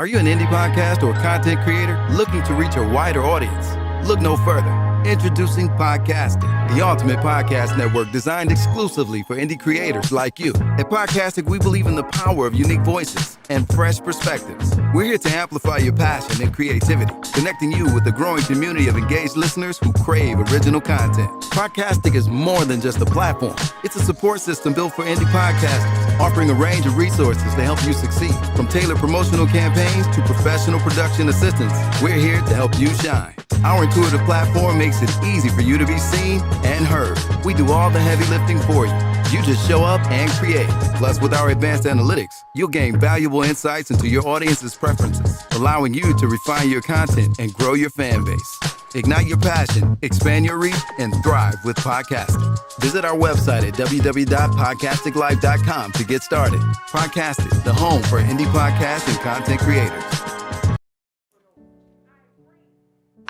Are you an indie podcast or content creator looking to reach a wider audience? Look no further. Introducing Podcastic, the ultimate podcast network designed exclusively for indie creators like you. At Podcastic, we believe in the power of unique voices and fresh perspectives. We're here to amplify your passion and creativity, connecting you with a growing community of engaged listeners who crave original content. Podcastic is more than just a platform. It's a support system built for indie podcasters, offering a range of resources to help you succeed. From tailored promotional campaigns to professional production assistance, we're here to help you shine. Our intuitive platform makes it easy for you to be seen and heard. We do all the heavy lifting for you. You just show up and create. Plus, with our advanced analytics, you'll gain valuable insights into your audience's preferences, allowing you to refine your content and grow your fan base. Ignite your passion, expand your reach, and thrive with podcasting. Visit our website at www.podcasticlife.com to get started. Podcasting, the home for indie podcasts and content creators.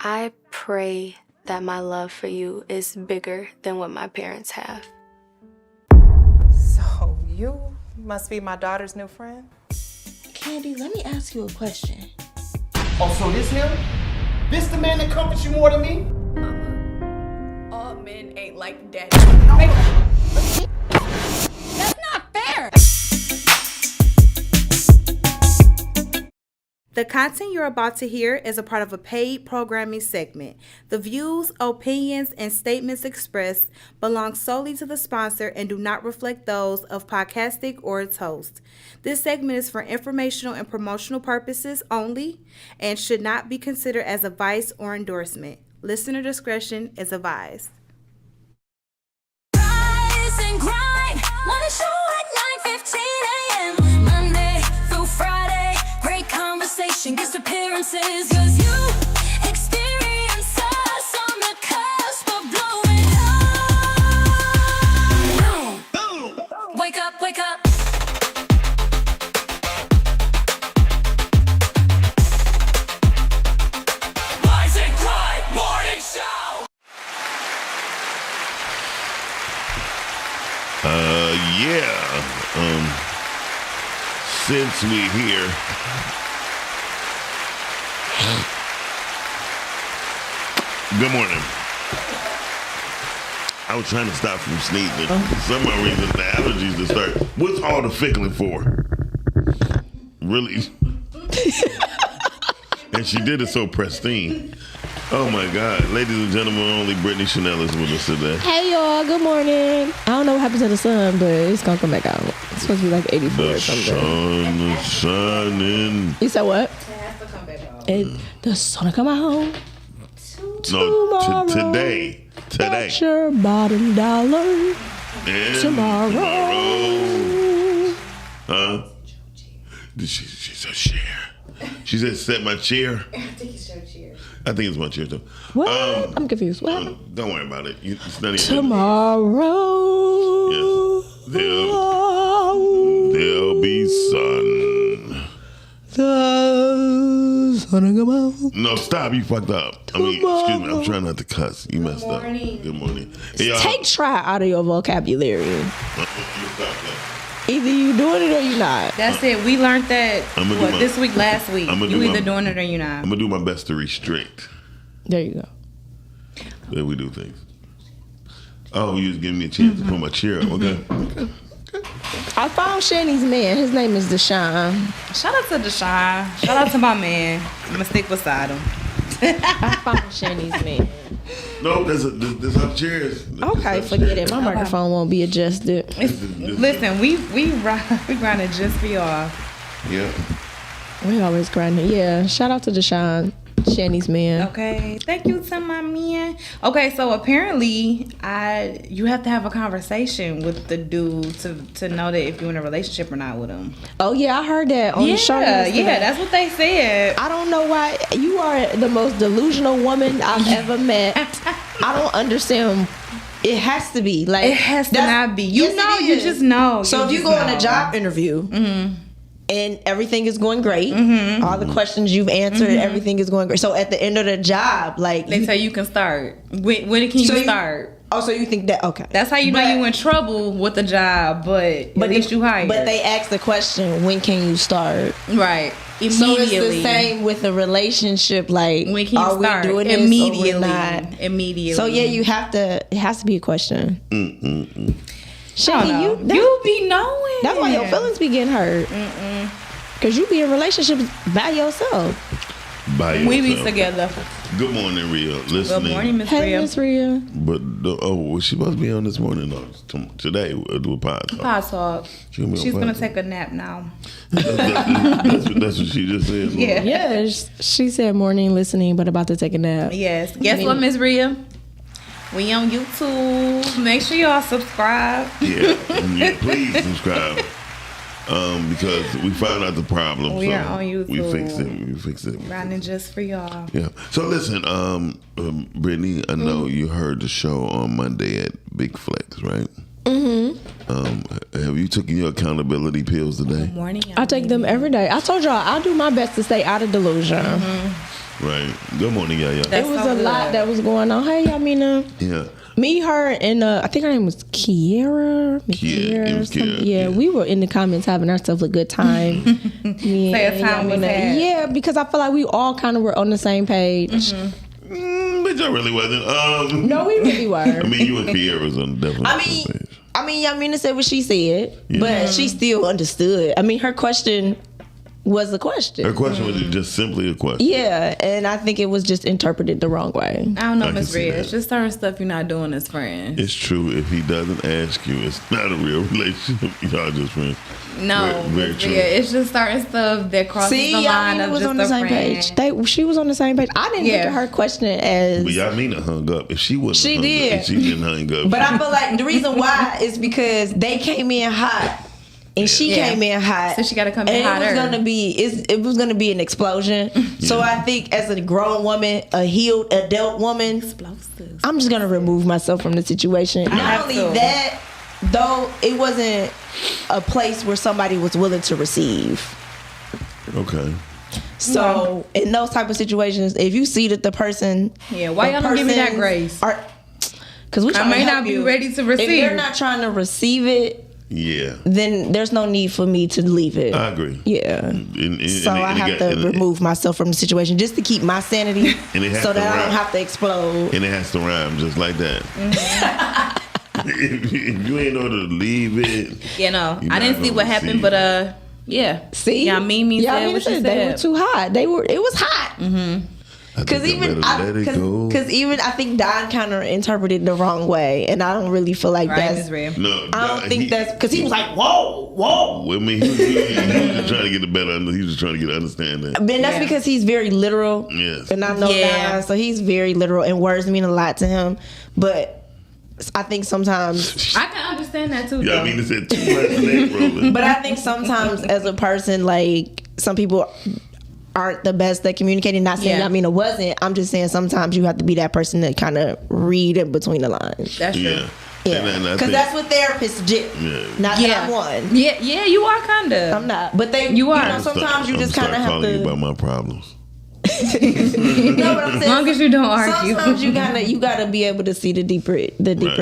I pray that my love for you is bigger than what my parents have. So you must be my daughter's new friend? Candy, let me ask you a question. Oh, so this him? This the man that comforts you more than me? Mama, all men ain't like daddy. That's not fair! The content you're about to hear is a part of a paid programming segment. The views, opinions, and statements expressed belong solely to the sponsor and do not reflect those of Podcastic or its host. This segment is for informational and promotional purposes only and should not be considered as advice or endorsement. Listener discretion is advised. Rise and grind, wanna show at 9:15 a.m. Monday through Friday, great conversation, guest appearances, cause you experience us on the cusp of blowing up. Boom. Wake up, wake up. Rise and grind, morning show. Since we're here, good morning. I was trying to stop from sneezing. For some reason, the allergies to start. What's all the fickling for? Really? And she did it so pristine. Oh my God. Ladies and gentlemen, only Brittany Chanie is with us today. Hey y'all, good morning. I don't know what happened to the sun, but it's gonna come back out. It's supposed to be like 84 or something. The sun is shining. You said what? It has to come back out. The sun will come out. No, today. That's your bottom dollar. And Tomorrow. Huh? She said chair. She said set my chair. I think it's your chair. I think it's my chair too. What? I'm confused. What happened? Don't worry about it. It's not even Tomorrow. Yes. There'll be sun. The sun will come out. No, stop. You fucked up. Excuse me. I'm trying not to cuss. You messed up. Good morning. Hey, Take try out of your vocabulary. You stop that. Either you doing it or you not. That's it. We learned that this week, last week. You either doing it or you not. I'm going to do my best to restrict. There you go. There we do things. Oh, you was giving me a chance to put my chair up. Okay. I found Chanie's man. His name is Dixon. Shout out to Deshaun. Shout out to my man. I'm going to stick beside him. I found Chanie's man. No, there's our chairs. Okay, forget it. My microphone won't be adjusted. Listen, we grind it just for y'all. Yeah. We always grinding. Yeah. Shout out to Deshaun, Chanie's man. Okay. Thank you to my man. Okay, so apparently you have to have a conversation with the dude to know that if you're in a relationship or not with him. Oh yeah, I heard that on the show. Yeah, that's what they said. I don't know why you are the most delusional woman I've ever met. I don't understand. It has to be like it has to not be. You just know. So if you go on a job interview and everything is going great, all the questions you've answered, everything is going great. So at the end of the job, like they tell you can start. When can you start? Oh, so you think that? Okay. That's how you know you in trouble with the job, but at least you hired. But they ask the question, when can you start? Right. Immediately. So it's the same with a relationship. Like, when can you are start? we doing this Immediately. or we're not? Immediately. So yeah, you have to. It has to be a question. Shani, you be knowing. That's why your feelings be getting hurt. Cause you be in relationships by yourself. We be together. Good morning, Rhea. Listening. Good morning, Miss Hey, Rhea. Miss Rhea. But was she supposed to be on this morning? No, today with Pod Talk. Pod Talk. She's gonna take a nap now. That's what she just said. Yeah. Yeah, she said morning listening, but about to take a nap. Yes. Guess what, Miss Rhea? We on YouTube. Make sure y'all subscribe. Yeah, please subscribe. Because we found out the problem. We are on YouTube. We fixed it. Running just for y'all. Yeah. So listen, Brittany, I know you heard the show on Monday at Big Flex, right? Have you taken your accountability pills today? Good morning. I take them every day. I told y'all I'll do my best to stay out of delusion. Right. Good morning, y'all. It was a lot that was going on. Hey, Yamina. Yeah. Me, her, and I think her name was Kiera. It was Kiera. Yeah, we were in the comments having ourselves a good time. Yeah, because I feel like we all kind of were on the same page. But y'all really wasn't. No, we really were. I mean, you and Kiera was on definitely the same page. I mean, Yamina said what she said, but she still understood. I mean, her question was a question. Her question was just simply a question. Yeah, and I think it was just interpreted the wrong way. I don't know, Miss Rhea. It's just certain stuff you're not doing as friends. It's true. If he doesn't ask you, it's not a real relationship. Y'all just friends. No, very true. Yeah, it's just certain stuff that crosses the line of was just on the same friend. page. She was on the same page. I didn't look at her question as. But Yamina hung up. If she wasn't, She hung did. Up, if she didn't hang up. But I feel like the reason why is because they came in hot. And she came in hot, so she got to come in hotter. It was gonna be an explosion. So I think, as a grown woman, a healed adult woman, I'm just gonna remove myself from the situation. Not only that, though, it wasn't a place where somebody was willing to receive. Okay. So in those type of situations, if you see that the person, why y'all don't give me that grace? Because we I may not be ready to receive. If they're not trying to receive it. Yeah. Then there's no need for me to leave it. I agree. Yeah. So I have to remove myself from the situation just to keep my sanity so that I don't have to explode. And it has to rhyme just like that. If you ain't order to leave it. I didn't see what happened, but See? Yamina said what she said. They were too hot. It was hot. Because even I think Don kind of interpreted the wrong way, and I don't really feel like that's. No, I don't think that's because he was like, whoa. I mean, he was just trying to get the better. He was just trying to get understanding. But that's because he's very literal. Yes, and I know Don, so he's very literal, and words mean a lot to him. But I think sometimes I can understand that too. Yeah, I mean, it said too much neck rolling. But I think sometimes as a person, like some people aren't the best at communicating. Not saying Yamina wasn't. I'm just saying sometimes you have to be that person to kind of read in between the lines. That's true. Yeah, because that's what therapists do. Not that I'm one. Yeah, you are kind of. I'm not, but you are. Sometimes you just kind of have to. You about my problems. No, but I'm saying, as long as you don't argue. Sometimes you gotta be able to see the deeper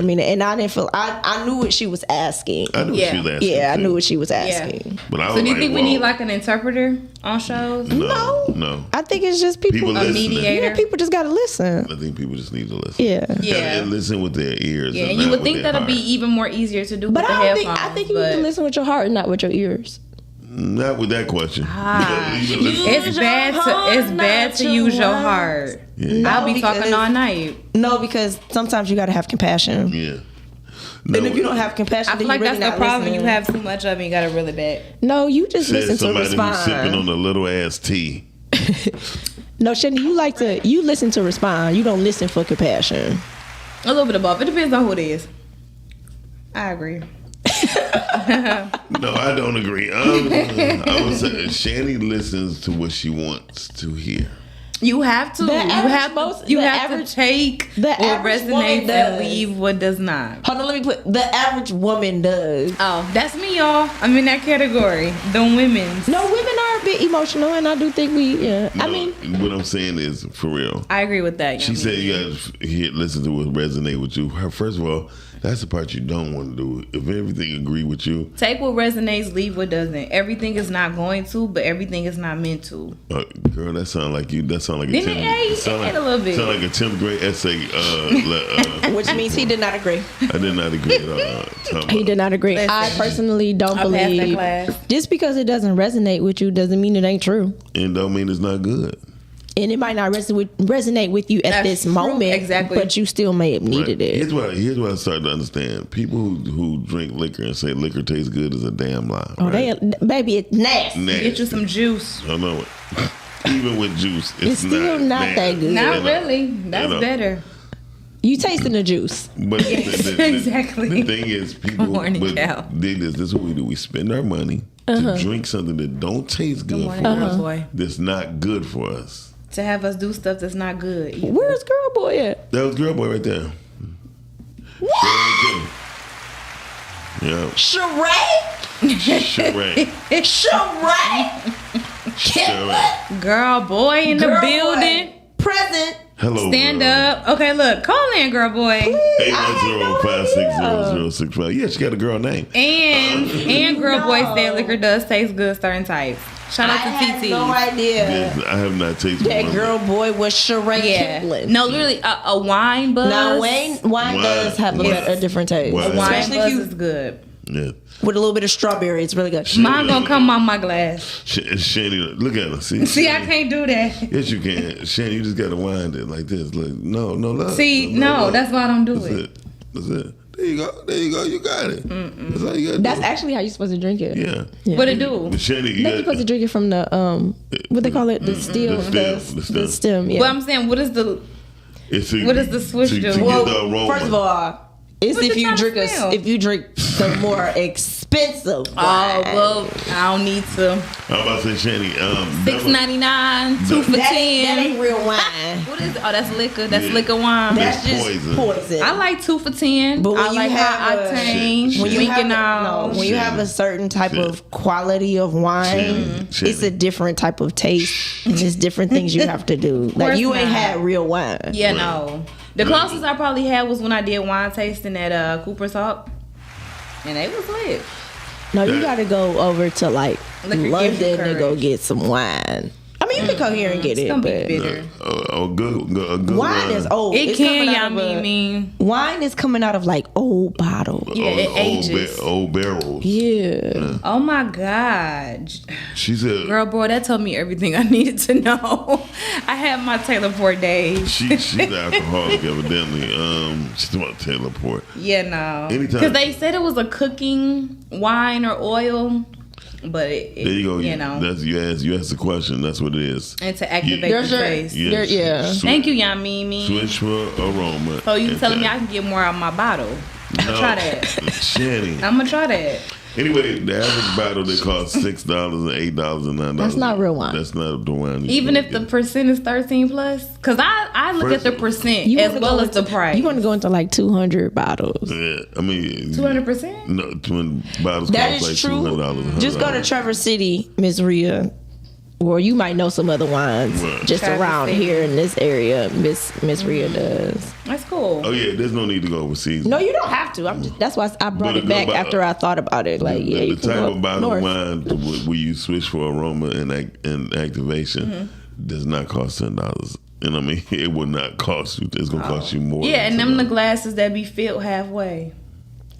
meaning. And I didn't feel I knew what she was asking. I knew what she was asking. Yeah, I knew what she was asking. But I was so do you think we need like an interpreter on shows? No. I think it's just people a mediator. Yeah, people just gotta listen. I think people just need to listen. Yeah. And listen with their ears. Yeah, and you would think that'll be even more easier to do with the headphones. I think you need to listen with your heart and not with your ears. Not with that question. It's bad to use your heart. I'll be talking all night. No, because sometimes you got to have compassion. Yeah. No, and if you don't have compassion, I feel like that's the problem. You have too much of it. You got it really bad. No, you just listen to respond. Somebody sipping on a little ass tea. No, Chanie, you listen to respond. You don't listen for compassion. A little bit of both. It depends on who it is. I agree. No, I don't agree. I would say Chanie listens to what she wants to hear. You have to. You have to take what resonates and leave what does not. Hold on, let me put the average woman does. Oh, that's me, y'all. I'm in that category. The women. No, women are a bit emotional, and I do think we. Yeah, No, I mean, what I'm saying is for real. I agree with that. She said you gotta listen to what resonate with you. First of all, that's the part you don't want to do. If everything agree with you, take what resonates, leave what doesn't. Everything is not going to, but everything is not meant to. Girl, that sound like you. That sound like Didn't a little bit. Sound like a 10th grade essay. Which means he did not agree. I did not agree at all. He did not agree. Listen, I personally don't believe just because it doesn't resonate with you doesn't mean it ain't true. And don't mean it's not good. And it might not resonate with you at this moment, exactly. But you still may have needed it. Here's what I started to understand. People who drink liquor and say liquor tastes good is a damn lie. Oh, right? baby, it's nasty. Get you some juice. I know it. Even with juice, it's still not that good. Not really. That's better. You tasting the juice. But exactly. The thing is, people this is what we do. We spend our money to drink something that don't taste good for us. That's not good for us. To have us do stuff that's not good. Either. Where's Girl Boy at? That was Girl Boy right there. What? Yeah. Sheree? Sheree? Girl Boy in the building. Present. Hello. Stand up. Okay, look. Call in, Girl Boy. 810-560-065. Yeah, she got a girl name. And Girl Boy said liquor does taste good certain types. Shout out to TT. No idea. Yes, I have not tasted that Girl Boy was Sheree Kipling. No, literally a wine buzz. No, wine does have a different taste. A wine buzz is good. Yeah. With a little bit of strawberry, it's really good. Mine gonna come on my glass. Chanie, look at her. See, I can't do that. Yes, you can. Chanie, you just gotta wind it like this. Look, no love. See, no, that's why I don't do it. That's it. There you go. You got it. That's all you gotta do. That's actually how you're supposed to drink it. Yeah. What it do? Chanie, you're supposed to drink it from the what they call it, the stem. The stem. Yeah. Well, I'm saying, what is the switch do? Well, first of all, it's if you drink the more expensive wine. Oh, well, I don't need to. I'm about to say, Chanie, $6.99, 2 for $10. That ain't real wine. What is it? Oh, that's liquor. That's liquor wine. That's just poison. I like 2 for $10. But when I like high octane. When you have a certain type of quality of wine, it's a different type of taste, and it's different things you have to do. Like you ain't had real wine. Yeah, no. The closest I probably had was when I did wine tasting at Cooper's Hawk. And they was lit. No, you gotta go over to like London to go get some wine. I mean, you can come here and get it, but bitter. A good wine is old. It can, y'all mean. Wine is coming out of like old bottles. Yeah, it ages. Old barrels. Yeah. Oh my God. She said, "Girl, boy, that told me everything I needed to know." I had my Taylor Port days. She's alcoholic, evidently. She's about Taylor Port. Yeah, no. Anytime. Because they said it was a cooking wine or oil. But there you go. You know, that's you asked the question. That's what it is. And to activate the taste. Thank you, Yamimi. Switch for aroma. So you telling me I can get more out of my bottle? I'm gonna try that. Chanie. I'm gonna try that. Anyway, the average bottle they cost $6 and $8 and $9. That's not real wine. That's not the wine. Even if the percent is 13 plus, because I look at the percent as well as the price. You want to go into like 200 bottles. Yeah, I mean 200%. No, 200 bottles that cost is like true. $200. Just go to Traverse City, Miss Rhea. Or you might know some other wines just Traverse around City. Here in this area. Miss Rhea does. That's cool. Oh yeah, there's no need to go overseas. No, you don't have to. That's why I brought it back after I thought about it. Like the type of bottle of wine where you switch for aroma and activation does not cost $10. And I mean, it would not cost you. It's gonna cost you more. Yeah, and them the glasses that be filled halfway.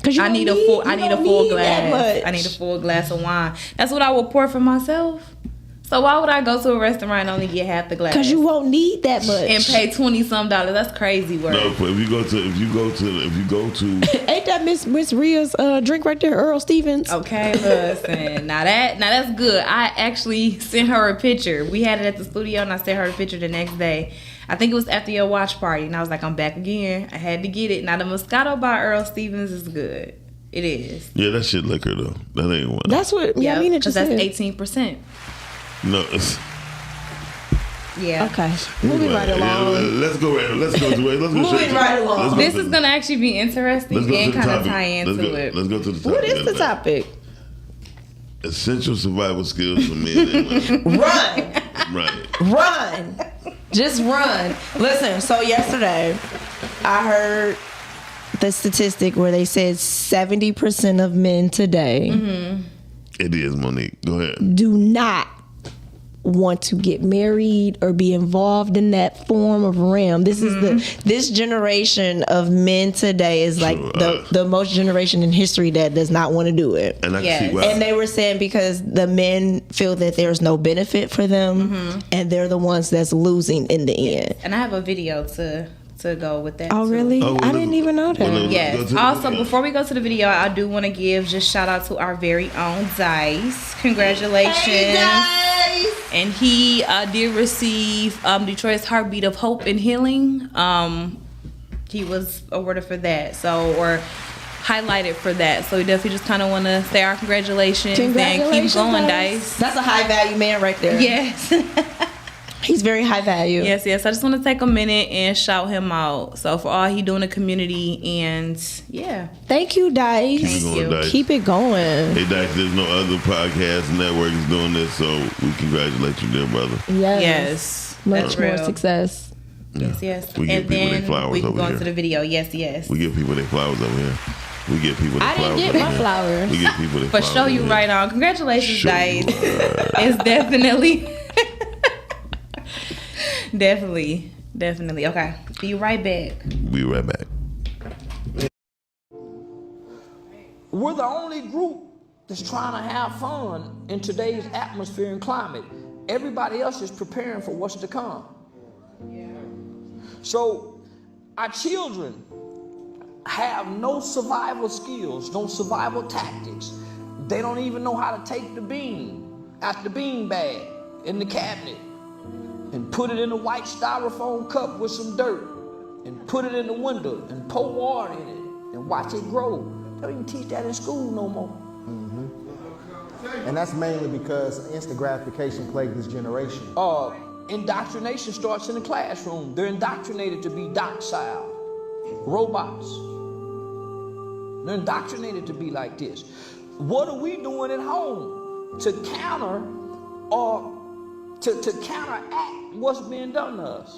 I need a full glass. I need a full glass of wine. That's what I would pour for myself. So why would I go to a restaurant and only get half the glass? Because you won't need that much and pay $20-some. That's crazy work. No, but if you go to, ain't that Miss Rhea's drink right there, Earl Stevens? Okay, listen. now that's good. I actually sent her a picture. We had it at the studio, and I sent her a picture the next day. I think it was after your watch party, and I was like, I'm back again. I had to get it. Now the Moscato by Earl Stevens is good. It is. Yeah, that shit liquor though. That ain't wine. That's what. Yeah, I mean it just that's 18%. No, it's Yeah. Okay. Moving right along. Let's go Moving right along. This is gonna actually be interesting and kind of tie into it. Let's go to the topic. What is the topic? Essential survival skills for men and women. Run. Just run. Listen, so yesterday I heard the statistic where they said 70% of men today It is, Monique. Go ahead. do not want to get married or be involved in that form of realm. This is this generation of men today is like the most generation in history that does not want to do it. And I can see why. And they were saying because the men feel that there's no benefit for them, and they're the ones that's losing in the end. And I have a video to go with that. Oh, too. really? I didn't even know that. Yes. Also, before we go to the video, I do want to give just shout out to our very own Dice. Congratulations. Hey, Dice! And he did receive Detroit's Heartbeat of Hope and Healing. He was awarded for that. or highlighted for that. So we definitely just kind of want to say our congratulations and keep going, Dice. That's a high value man right there. Yes. He's very high value. Yes. I just want to take a minute and shout him out. So for all he doing in the community, and yeah. Thank you, Dice. Keep it going, Dice. Keep it going. Hey, Dice, there's no other podcast network is doing this, so we congratulate you, dear brother. Yes. Much more real. success. Yes. We give And people their then flowers we can over go here. into the video. Yes. We give people their flowers over here. We give people their I flowers didn't get over my here. flowers. We give people their For flowers sure, over you here. right on. Congratulations, Sure Dice. you are. It's definitely. Definitely. Okay. Be right back. Be right back. We're the only group that's trying to have fun in today's atmosphere and climate. Everybody else is preparing for what's to come. So our children have no survival skills, no survival tactics. They don't even know how to take the bean out the bean bag in the cabinet and put it in a white styrofoam cup with some dirt and put it in the window and pour water in it and watch it grow. They don't even teach that in school no more. And that's mainly because instant gratification plagued this generation. Indoctrination starts in the classroom. They're indoctrinated to be docile robots. They're indoctrinated to be like this. What are we doing at home to counter or to counteract what's being done to us?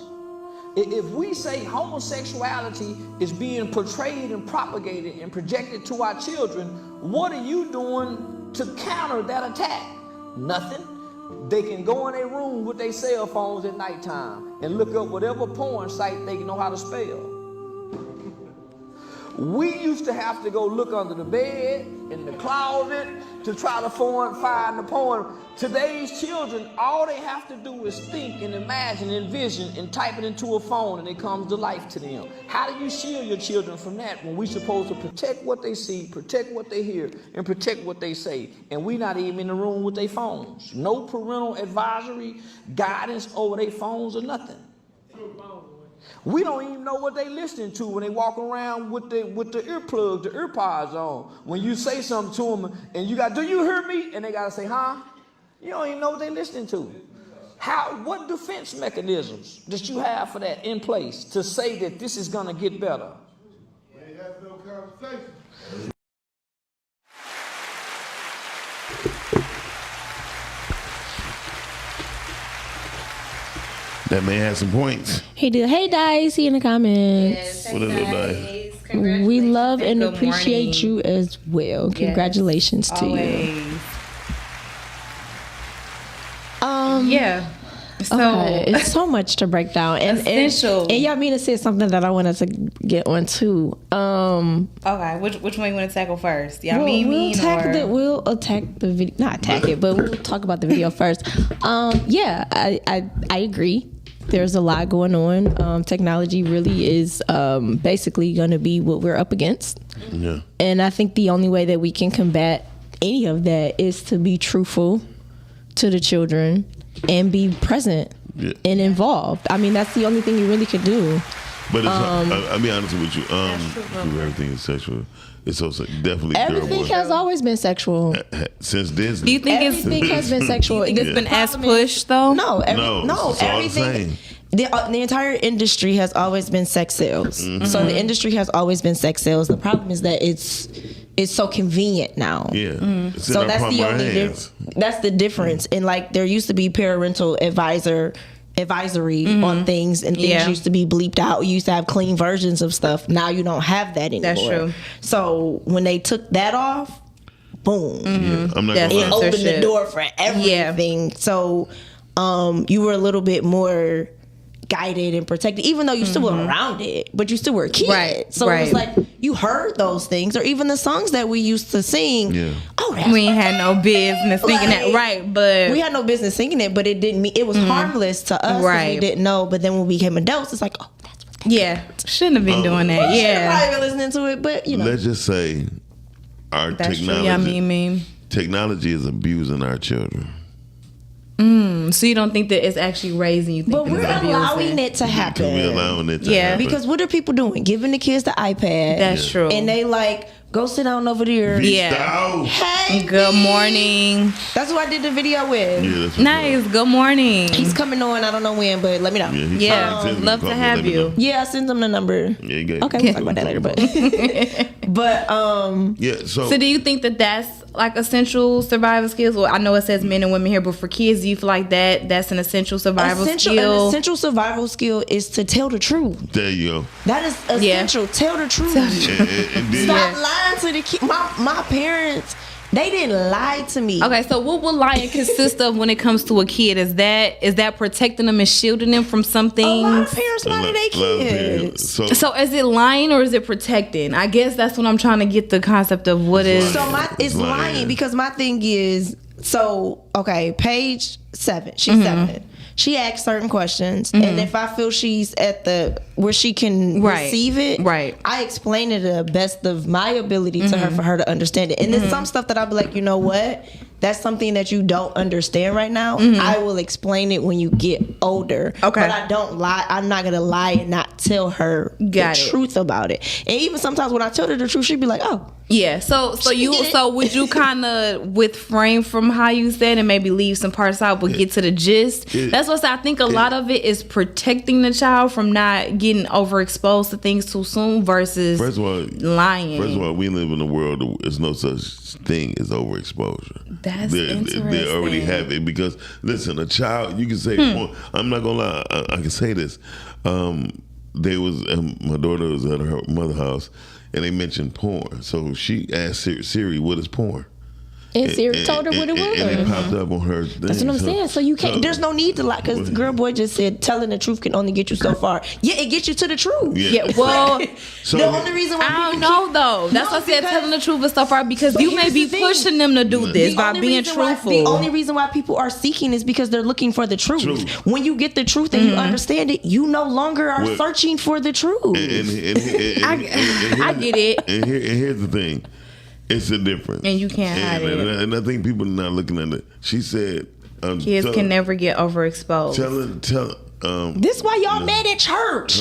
If we say homosexuality is being portrayed and propagated and projected to our children, what are you doing to counter that attack? Nothing. They can go in their room with their cell phones at nighttime and look up whatever porn site they know how to spell. We used to have to go look under the bed, in the closet, to try to find the porn. Today's children, all they have to do is think and imagine, envision, and type it into a phone, and it comes to life to them. How do you shield your children from that when we're supposed to protect what they see, protect what they hear, and protect what they say? And we're not even in the room with their phones. No parental advisory, guidance over their phones or nothing. We don't even know what they listening to when they walk around with the earplugs, the earpods on. When you say something to them and you got, do you hear me? And they got to say, huh? You don't even know what they listening to. What defense mechanisms that you have for that in place to say that this is going to get better? They have no conversation. That man had some points. He did. Hey, Dice, see in the comments. Yes, What up, Dice? We love and Good appreciate morning. you as well. Yes, Congratulations to you. Yeah. So Okay, it's so much to break down. And Essential. And Yamina said something that I wanted to get on too. Okay, which one you want to tackle first? We'll attack the video. Not attack it, but we'll talk about the video first. Yeah, I agree. There's a lot going on. Technology really is basically going to be what we're up against. Yeah. And I think the only way that we can combat any of that is to be truthful to the children and be present and involved. I mean, that's the only thing you really could do. But it's, I'll be honest with you. Everything is sexual. It's so definitely everything has always been sexual since Disney. Do you think everything has been sexual? It's been as pushed though? No, everything. The entire industry has always been sex sales. Mm-hmm. So the industry has always been sex sales. The problem is that it's so convenient now. Yeah. Mm-hmm. So that's the only that's the difference. And like there used to be parental advisory on things, and things used to be bleeped out. You used to have clean versions of stuff. Now you don't have that anymore. That's true. So when they took that off, boom. Yeah, I'm not gonna it opened the door for everything. Yeah. So you were a little bit more guided and protected, even though you still were around it, but you still were a kid. Right. So it was like you heard those things, or even the songs that we used to sing. Yeah. Oh, that's we ain't had no business singing that, right? But we had no business singing it, but it didn't mean it was harmless to us. Right. We didn't know, but then when we became adults, it's like, oh, that's what. Shouldn't have been doing that. Yeah. Probably been listening to it, but you know. Let's just say our technology is abusing our children. So you don't think that it's actually raising you? But we're allowing it to happen. We're allowing it to happen. Because what are people doing? Giving the kids the iPad. That's true. And they like, go sit down over there. Hey, good morning. That's who I did the video with. Yeah, that's nice. Good morning. He's coming on. I don't know when, but let me know. Yeah, love to have you. Yeah, I sent him the number. Yeah, okay, we'll talk about that later. But So do you think that that's like essential survival skills? Well, I know it says men and women here, but for kids, do you feel like that's an essential survival skill? An essential survival skill is to tell the truth. There you go. That is essential. Tell the truth. Stop lying to the kids. My parents, they didn't lie to me. Okay, so what will lying consist of when it comes to a kid? Is that protecting them and shielding them from some things? A lot of parents lie to their kids. So is it lying or is it protecting? I guess that's what I'm trying to get the concept of what is. So it's lying because my thing is, okay, page 7. She's 7. She asks certain questions, and if I feel she's at where she can receive it, I explain it to the best of my ability to her for her to understand it. And there's some stuff that I'll be like, you know what? That's something that you don't understand right now. I will explain it when you get older. Okay. But I don't lie. I'm not going to lie and not tell her the truth about it. And even sometimes when I tell her the truth, she'd be like, oh. Yeah. So would you kind of refrain from how you said and maybe leave some parts out but get to the gist? That's what I think a lot of it is protecting the child from not getting overexposed to things too soon versus lying. First of all, we live in a world where there's no such thing as overexposure. That's interesting. They already have it because, listen, a child, you can say, I'm not going to lie, I can say this. My daughter was at her mother's house and they mentioned porn. So she asked Siri, what is porn? And Siri told her what it was. And it popped up on her thing. That's what I'm saying. So you can't, there's no need to lie, because girl boy just said telling the truth can only get you so far. Yeah, it gets you to the truth. Yeah, well, the only reason why I don't know though. That's why I said telling the truth is so far, because you may be pushing them to do this by being truthful. The only reason why people are seeking is because they're looking for the truth. When you get the truth and you understand it, you no longer are searching for the truth. I get it. And here's the thing. It's a difference. And you can't hide it. And I think people are not looking at it. She said... kids can never get overexposed. This is why y'all mad at church.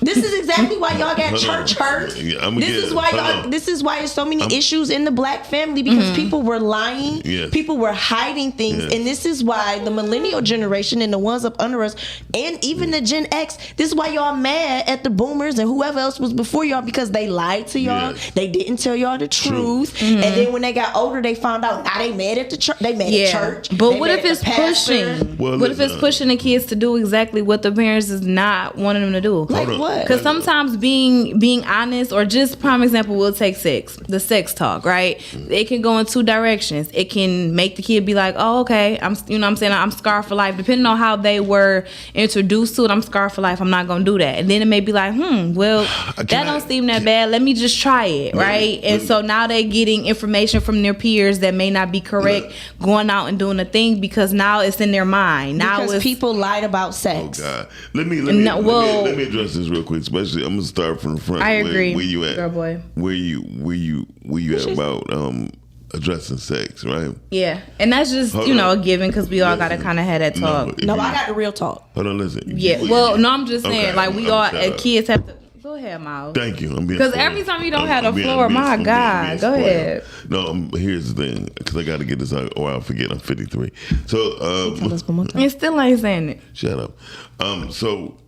This is exactly why y'all got church hurt. This is why there's so many issues in the black family, because people were lying. People were hiding things. And this is why the millennial generation and the ones up under us, and even the Gen X, this is why y'all mad at the boomers and whoever else was before y'all, because they lied to y'all. They didn't tell y'all the truth. And then when they got older, they found out, now they mad at the church. They mad at church. But what if it's pushing? What if it's pushing the kids to do exactly what the parents is not wanting them to do? Like what? Because sometimes being honest, or just prime example, we'll take the sex talk, right? It can go in two directions. It can make the kid be like, oh, okay, I'm scarred for life. Depending on how they were introduced to it, I'm scarred for life, I'm not gonna do that. And then it may be like, well, that don't seem that bad, let me just try it, right? And so now they're getting information from their peers that may not be correct, going out and doing a thing because now it's in their mind. Now because people lied about sex. Oh God. Let me address this real quick. Especially, I'm gonna start from the front. I agree. Where you at? Girl boy. Where you at about addressing sex, right? Yeah, and that's just a given because we all gotta kind of have that talk. No, I got the real talk. Hold on, listen. Yeah, well, no, I'm just saying, Okay, like we all kids have to. Go ahead, Miles. Thank you. I'm being because spoiled. every time you don't have the floor, my God, go ahead. No, here's the thing, because I got to get this out, or I'll forget. I'm 53. So tell us one more time. You still ain't saying it. Shut up. So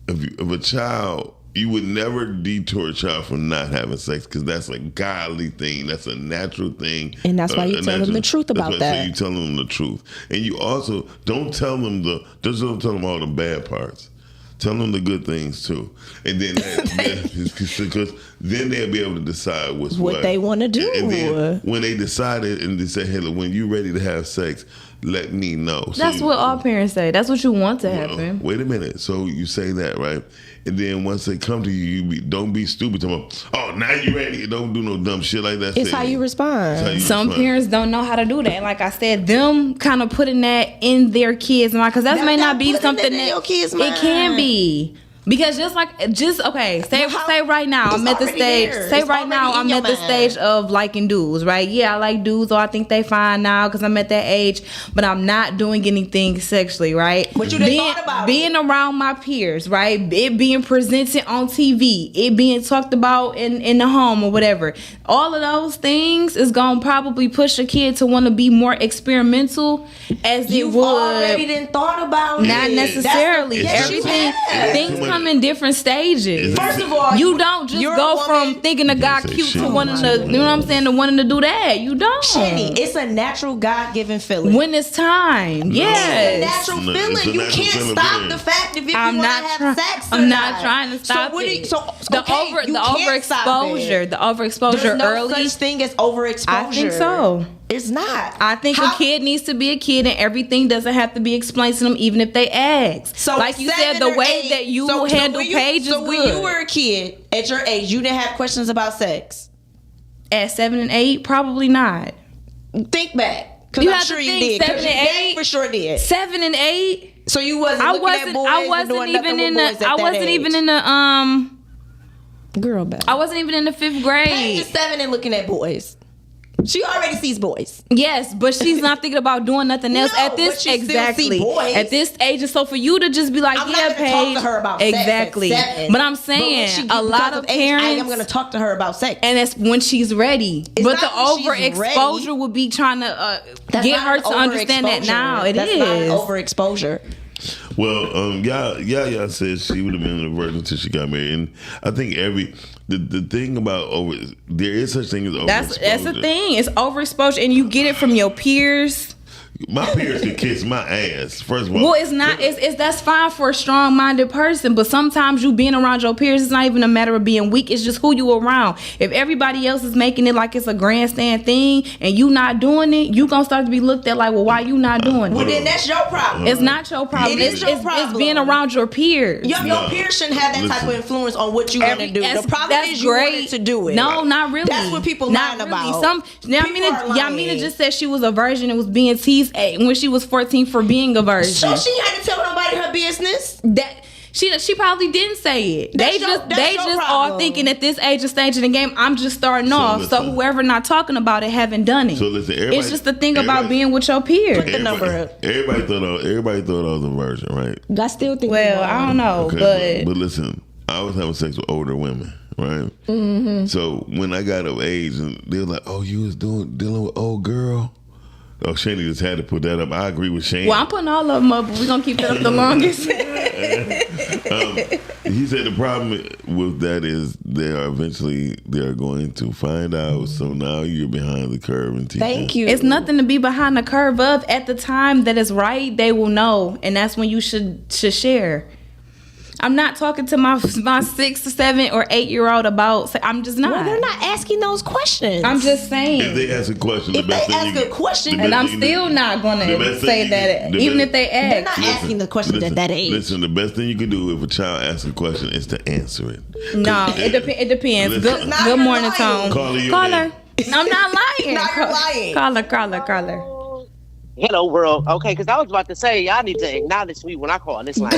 if a child, you would never detour a child from not having sex because that's a godly thing. That's a natural thing. And that's why you tell them the truth about that. So you tell them the truth. And you also don't tell them don't tell them all the bad parts. Tell them the good things too. And then because then they'll be able to decide what they want to do. And then when they decided and they say, hey, look, when you're ready to have sex, let me know. That's what all parents say. That's what you want to happen. Wait a minute. So you say that, right? And then once they come to you, don't be stupid. Tell them, oh, now you ready. Don't do no dumb shit like that. It's how you respond. Some parents don't know how to do that. Like I said, them kind of putting that in their kids' mind because that may not be something that your kids' mind. It can be. Because say right now I'm at the stage. Say right now I'm at the stage of liking dudes, right? Yeah, I like dudes, or I think they fine now because I'm at that age, but I'm not doing anything sexually, right? But you thought about being around my peers, right? It being presented on TV, it being talked about in the home or whatever. All of those things is gonna probably push a kid to want to be more experimental, as You've it would. already done thought about Not it. necessarily. Everything things come in different stages. First of all, you don't just go from thinking a guy cute to wanting to, you know what I'm saying, to wanting to do that. You don't. Chanie, it's a natural God-given feeling. When it's time, yes. It's a natural feeling. You can't stop the fact if you want to have sex. I'm not trying to stop it. The overexposure There's no early. such thing as overexposure. I think so. It's not. I think a kid needs to be a kid, and everything doesn't have to be explained to them, even if they ask. So like you said, the way that you handle Paige is good. So when you were a kid, at your age, you didn't have questions about sex? At 7 and 8, probably not. Think back, because I'm sure you did. 7 and 8 for sure did. 7 and 8. So you wasn't looking at boys and doing nothing with boys at that age. I wasn't even in the girl back. I wasn't even in the 5th grade. Paige is 7 and looking at boys. She already sees boys. Yes, but she's not thinking about doing nothing else at this but she still see boys. At this age. So for you to just be like, I'm yeah, not gonna Paige, talk to her about exactly. sex at 7. But I'm saying a lot of parents. I'm going to talk to her about sex, and that's when she's ready. But the overexposure would be trying to get her to understand that now. That's not an overexposure. Well, Yaya said she would have been a virgin until she got married, and I think the thing about there is such thing as overexposure. That's the thing. It's overexposure, and you get it from your peers. My peers can kiss my ass. First of all, well, it's not. It's that's fine for a strong-minded person, but sometimes you being around your peers, it's not even a matter of being weak. It's just who you around. If everybody else is making it like it's a grandstand thing, and you not doing it, you gonna start to be looked at like, well, why you not doing it? Well, then that's your problem. It's not your problem. It's your problem. It's being around your peers. Your peers shouldn't have that type of influence on what you want to do. The problem is you wanted to do it. No, not really. That's what people lying about. Yamina just said she was a virgin and was being teased when she was 14 for being a virgin. So she had to tell nobody her business? That she probably didn't say it. They just all thinking at this age and stage in the game, I'm just starting off. So whoever not talking about it haven't done it. So listen, it's just the thing about being with your peers. Put the number up. Everybody thought I was a virgin, right? I still think. Well, I don't know, but listen, I was having sex with older women, right? Mm-hmm. So when I got of age, and they were like, "Oh, you was dealing with old girl." Oh, Chanie just had to put that up. I agree with Chanie. Well, I'm putting all of them up, but we're going to keep that up the longest. He said the problem with that is they are going to find out. So now you're behind the curve and teaching. Thank you. It's nothing to be behind the curve of. At the time that is right, they will know. And that's when you should share. I'm not talking to my 6 or 7 or 8-year-old about. I'm just not. Well, they're not asking those questions. I'm just saying. If they ask a question, and I'm still not going to say that, even if they ask. They're not asking the question at that age. Listen, the best thing you can do if a child asks a question is to answer it. No, it depends. Listen, good morning, Tone. Caller. No, I'm not lying. Now you're lying. Caller. Hello, world. Okay, because I was about to say, y'all need to acknowledge me when I call this line.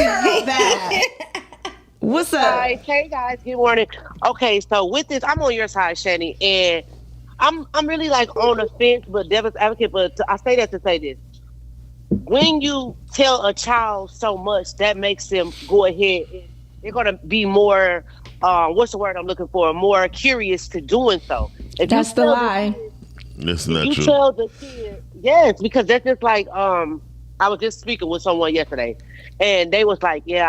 What's up? Hi. Hey, guys. Good morning. Okay, so with this, I'm on your side, Chanie, and I'm really like on the fence, but devil's advocate. But I say that to say this: when you tell a child so much, that makes them go ahead. And they're gonna be more. What's the word I'm looking for? More curious to doing so. If that's the lie. That's not you true. Tell the kid, yes, because that's just like I was just speaking with someone yesterday, and they was like, yeah,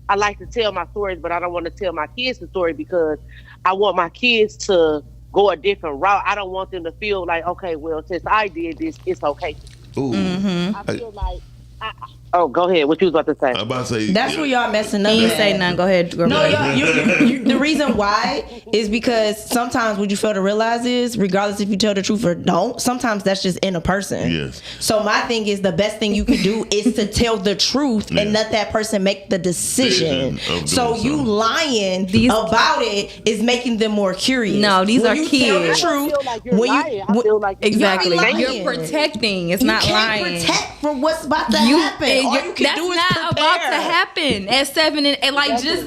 I like to tell my stories, but I don't want to tell my kids the story because I want my kids to go a different route. I don't want them to feel like, okay, well, since I did this, it's okay. Ooh. I feel like, go ahead. What you was about to say? I'm about to say that's where y'all messing up. You ain't say nothing. Go ahead. No, you, the reason why is because sometimes what you fail to realize is, regardless if you tell the truth or don't, sometimes that's just in a person. Yes. So my thing is, the best thing you can do is to tell the truth and let that person make the decision. So you lying about it is making them more curious. No, these when are you kids. Tell the truth, I feel like exactly. You're You're protecting. It's you not can't lying. protect from what's about to happen. All you can that's do is not prepare. about to happen at 7 and like just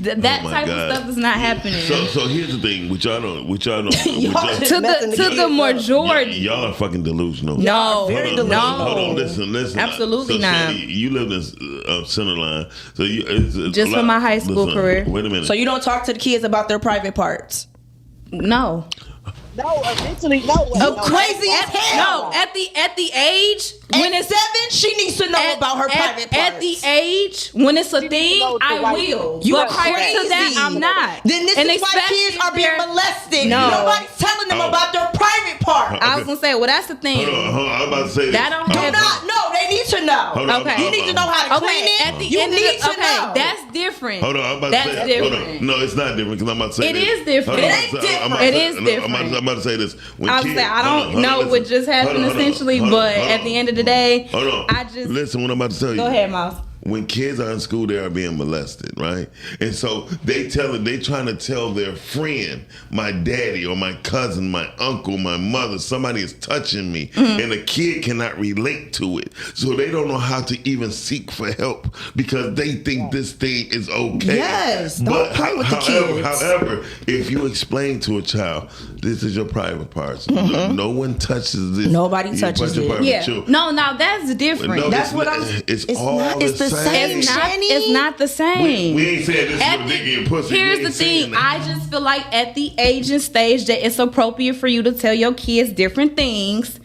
that type of stuff is not happening. So here's the thing, which y'all don't. to the majority. Y'all are fucking delusional. No, very delusional. Hold on, listen. Absolutely so, not. Chanie, you live in Centerline, so just for my high school career. Wait a minute. So you don't talk to the kids about their private parts? No. No, eventually, no. Crazy as hell. No, at the age when it's 7, she needs to know about her private parts. At the age when it's a thing, I will. You but are prior crazy. to that, I'm not. Then this is why kids are being molested. No. Nobody's telling them about their private part. I was gonna say, well, that's the thing. Hold on. I'm about to say that don't happen. No, they need to know. Hold on, you need to know how to clean it. At the you end need of the, to know. That's different. Hold on, I'm about that's to say. different. Hold on. No, it's not different because I'm about to say it this. Is different. It ain't different. It is different. I'm about to say this. I don't know what just happened essentially, but at the end of the day, I just listen. What I'm about to tell you. Go ahead, Mouse. When kids are in school, they are being molested, right? And so they trying to tell their friend, my daddy or my cousin, my uncle, my mother, somebody is touching me, and the kid cannot relate to it. So they don't know how to even seek for help because they think this thing is okay. Yes, don't play with the kids. However, if you explain to a child, this is your private parts. No one touches this. Nobody touches it. Yeah. No, now that's different. No, that's what I'm. It's all the same. It's not the same. We ain't saying this is your dick and pussy. Here's the thing. I just feel like at the age and stage that it's appropriate for you to tell your kids different things.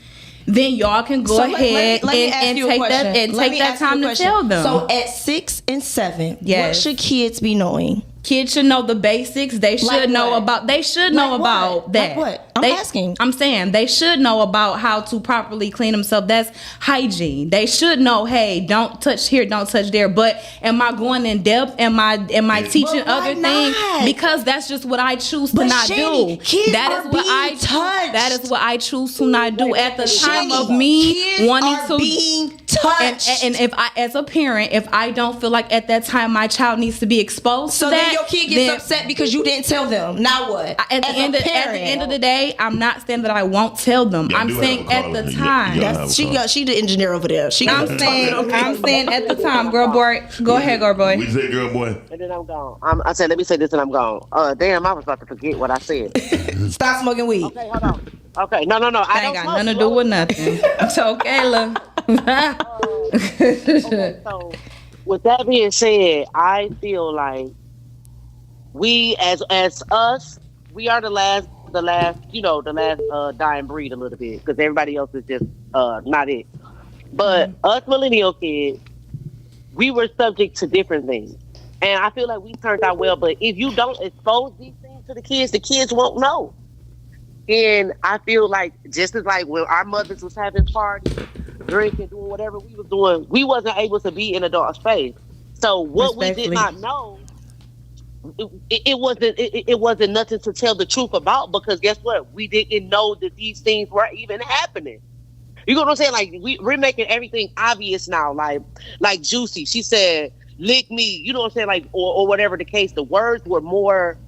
Then y'all can go ahead and take that time to tell them. So at 6 and 7, yes. What should kids be knowing? Kids should know the basics. They should know about. They should know about that. Like what? I'm asking. I'm saying they should know about how to properly clean themselves. That's hygiene. They should know. Hey, don't touch here, don't touch there. But am I going in depth? Am I teaching other things? Because that's just what I choose to not do. That is what I touch. That is what I choose to not do at the time of me wanting to being touched. And if I, as a parent, if I don't feel like at that time my child needs to be exposed to that. Your kid gets upset because you didn't tell them. Now what? At the end of the day, I'm not saying that I won't tell them. I'm saying at the time. She the engineer over there. I'm saying at the time, girl boy. Go ahead, girl boy. We say girl boy. And then I'm gone. I said, let me say this and I'm gone. Damn, I was about to forget what I said. Stop smoking weed. Okay, hold on. Okay, no. I ain't got nothing to do with nothing. So, Kayla. Okay, so with that being said, I feel like we as us, we are the last dying breed a little bit because everybody else is just not it. But us millennial kids, we were subject to different things, and I feel like we turned out well. But if you don't expose these things to the kids won't know. And I feel like just as like when our mothers was having parties, drinking, doing whatever we was doing, we wasn't able to be in adult space. So what we did not know. It wasn't nothing to tell the truth about because guess what? We didn't know that these things were even happening. You know what I'm saying? Like we're making everything obvious now. Like Juicy, she said, "Lick me." You know what I'm saying? Like or whatever the case. The words were more,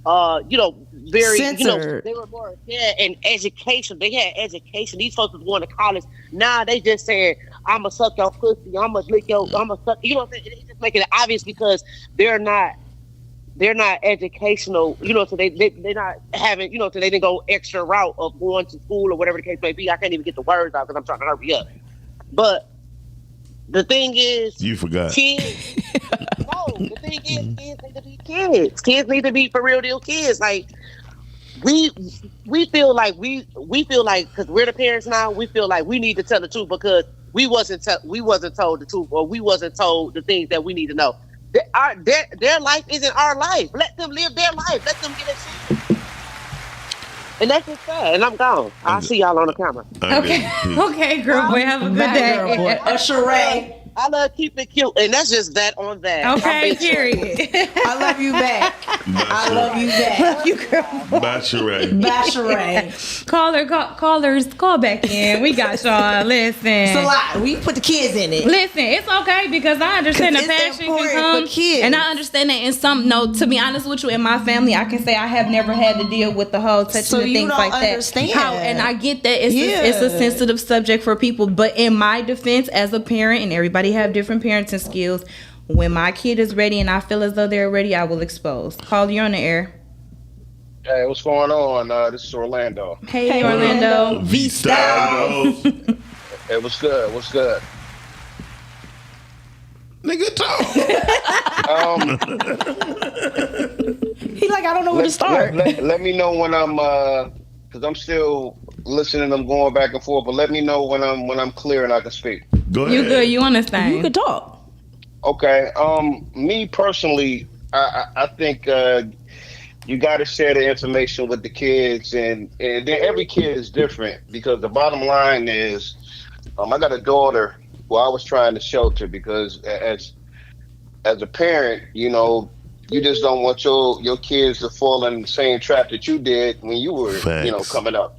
very censored. They were more and education. They had education. These folks was going to college. Now they just saying, "I'ma suck your pussy. I'ma lick your. I'ma suck." You know what I'm saying? It's just making it obvious because they're not they're not educational, so they're not having, so they didn't go extra route of going to school or whatever the case may be. I can't even get the words out because I'm trying to hurry up. But the thing is, you forgot. Kids, no, the thing is, kids need to be kids. Kids need to be for real deal kids. Like we feel like because we're the parents now, we feel like we need to tell the truth because we wasn't told the truth, or we wasn't told the things that we need to know. Their life isn't our life. Let them live their life. Let them get a chance. And that's just sad. And I'm gone. I'll see y'all on the camera. Okay, girl boy. Have a good day. Girl boy. A charade. I love keep it cute, and that's just that on that. Okay, period. I love you back. I love you back. Love you, girl. Bye, charade. Bye, charade. Callers, call back in. We got y'all. Listen, it's a lot. We put the kids in it. Listen, it's okay because I understand the passion can come, and I understand that in some. No, to be honest with you, in my family, I can say I have never had to deal with the whole touching and things like understand. that. And I get that it's a sensitive subject for people, but in my defense, as a parent, and everybody have different parenting skills. When my kid is ready and I feel as though they're ready, I will expose. Call, you on the air. Hey, what's going on? This is Orlando. Hey Orlando. V-Style. Hey, what's good? What's good? Nigga, talk. He like, I don't know where to start. Let me know when I'm, because I'm still listening. I'm going back and forth, but let me know when I'm clear and I can speak. Go ahead. You good? You understand? You could talk. Okay. Me personally, I think you got to share the information with the kids, and then every kid is different because the bottom line is, I got a daughter who I was trying to shelter because as a parent, you just don't want your kids to fall in the same trap that you did when you were, coming up.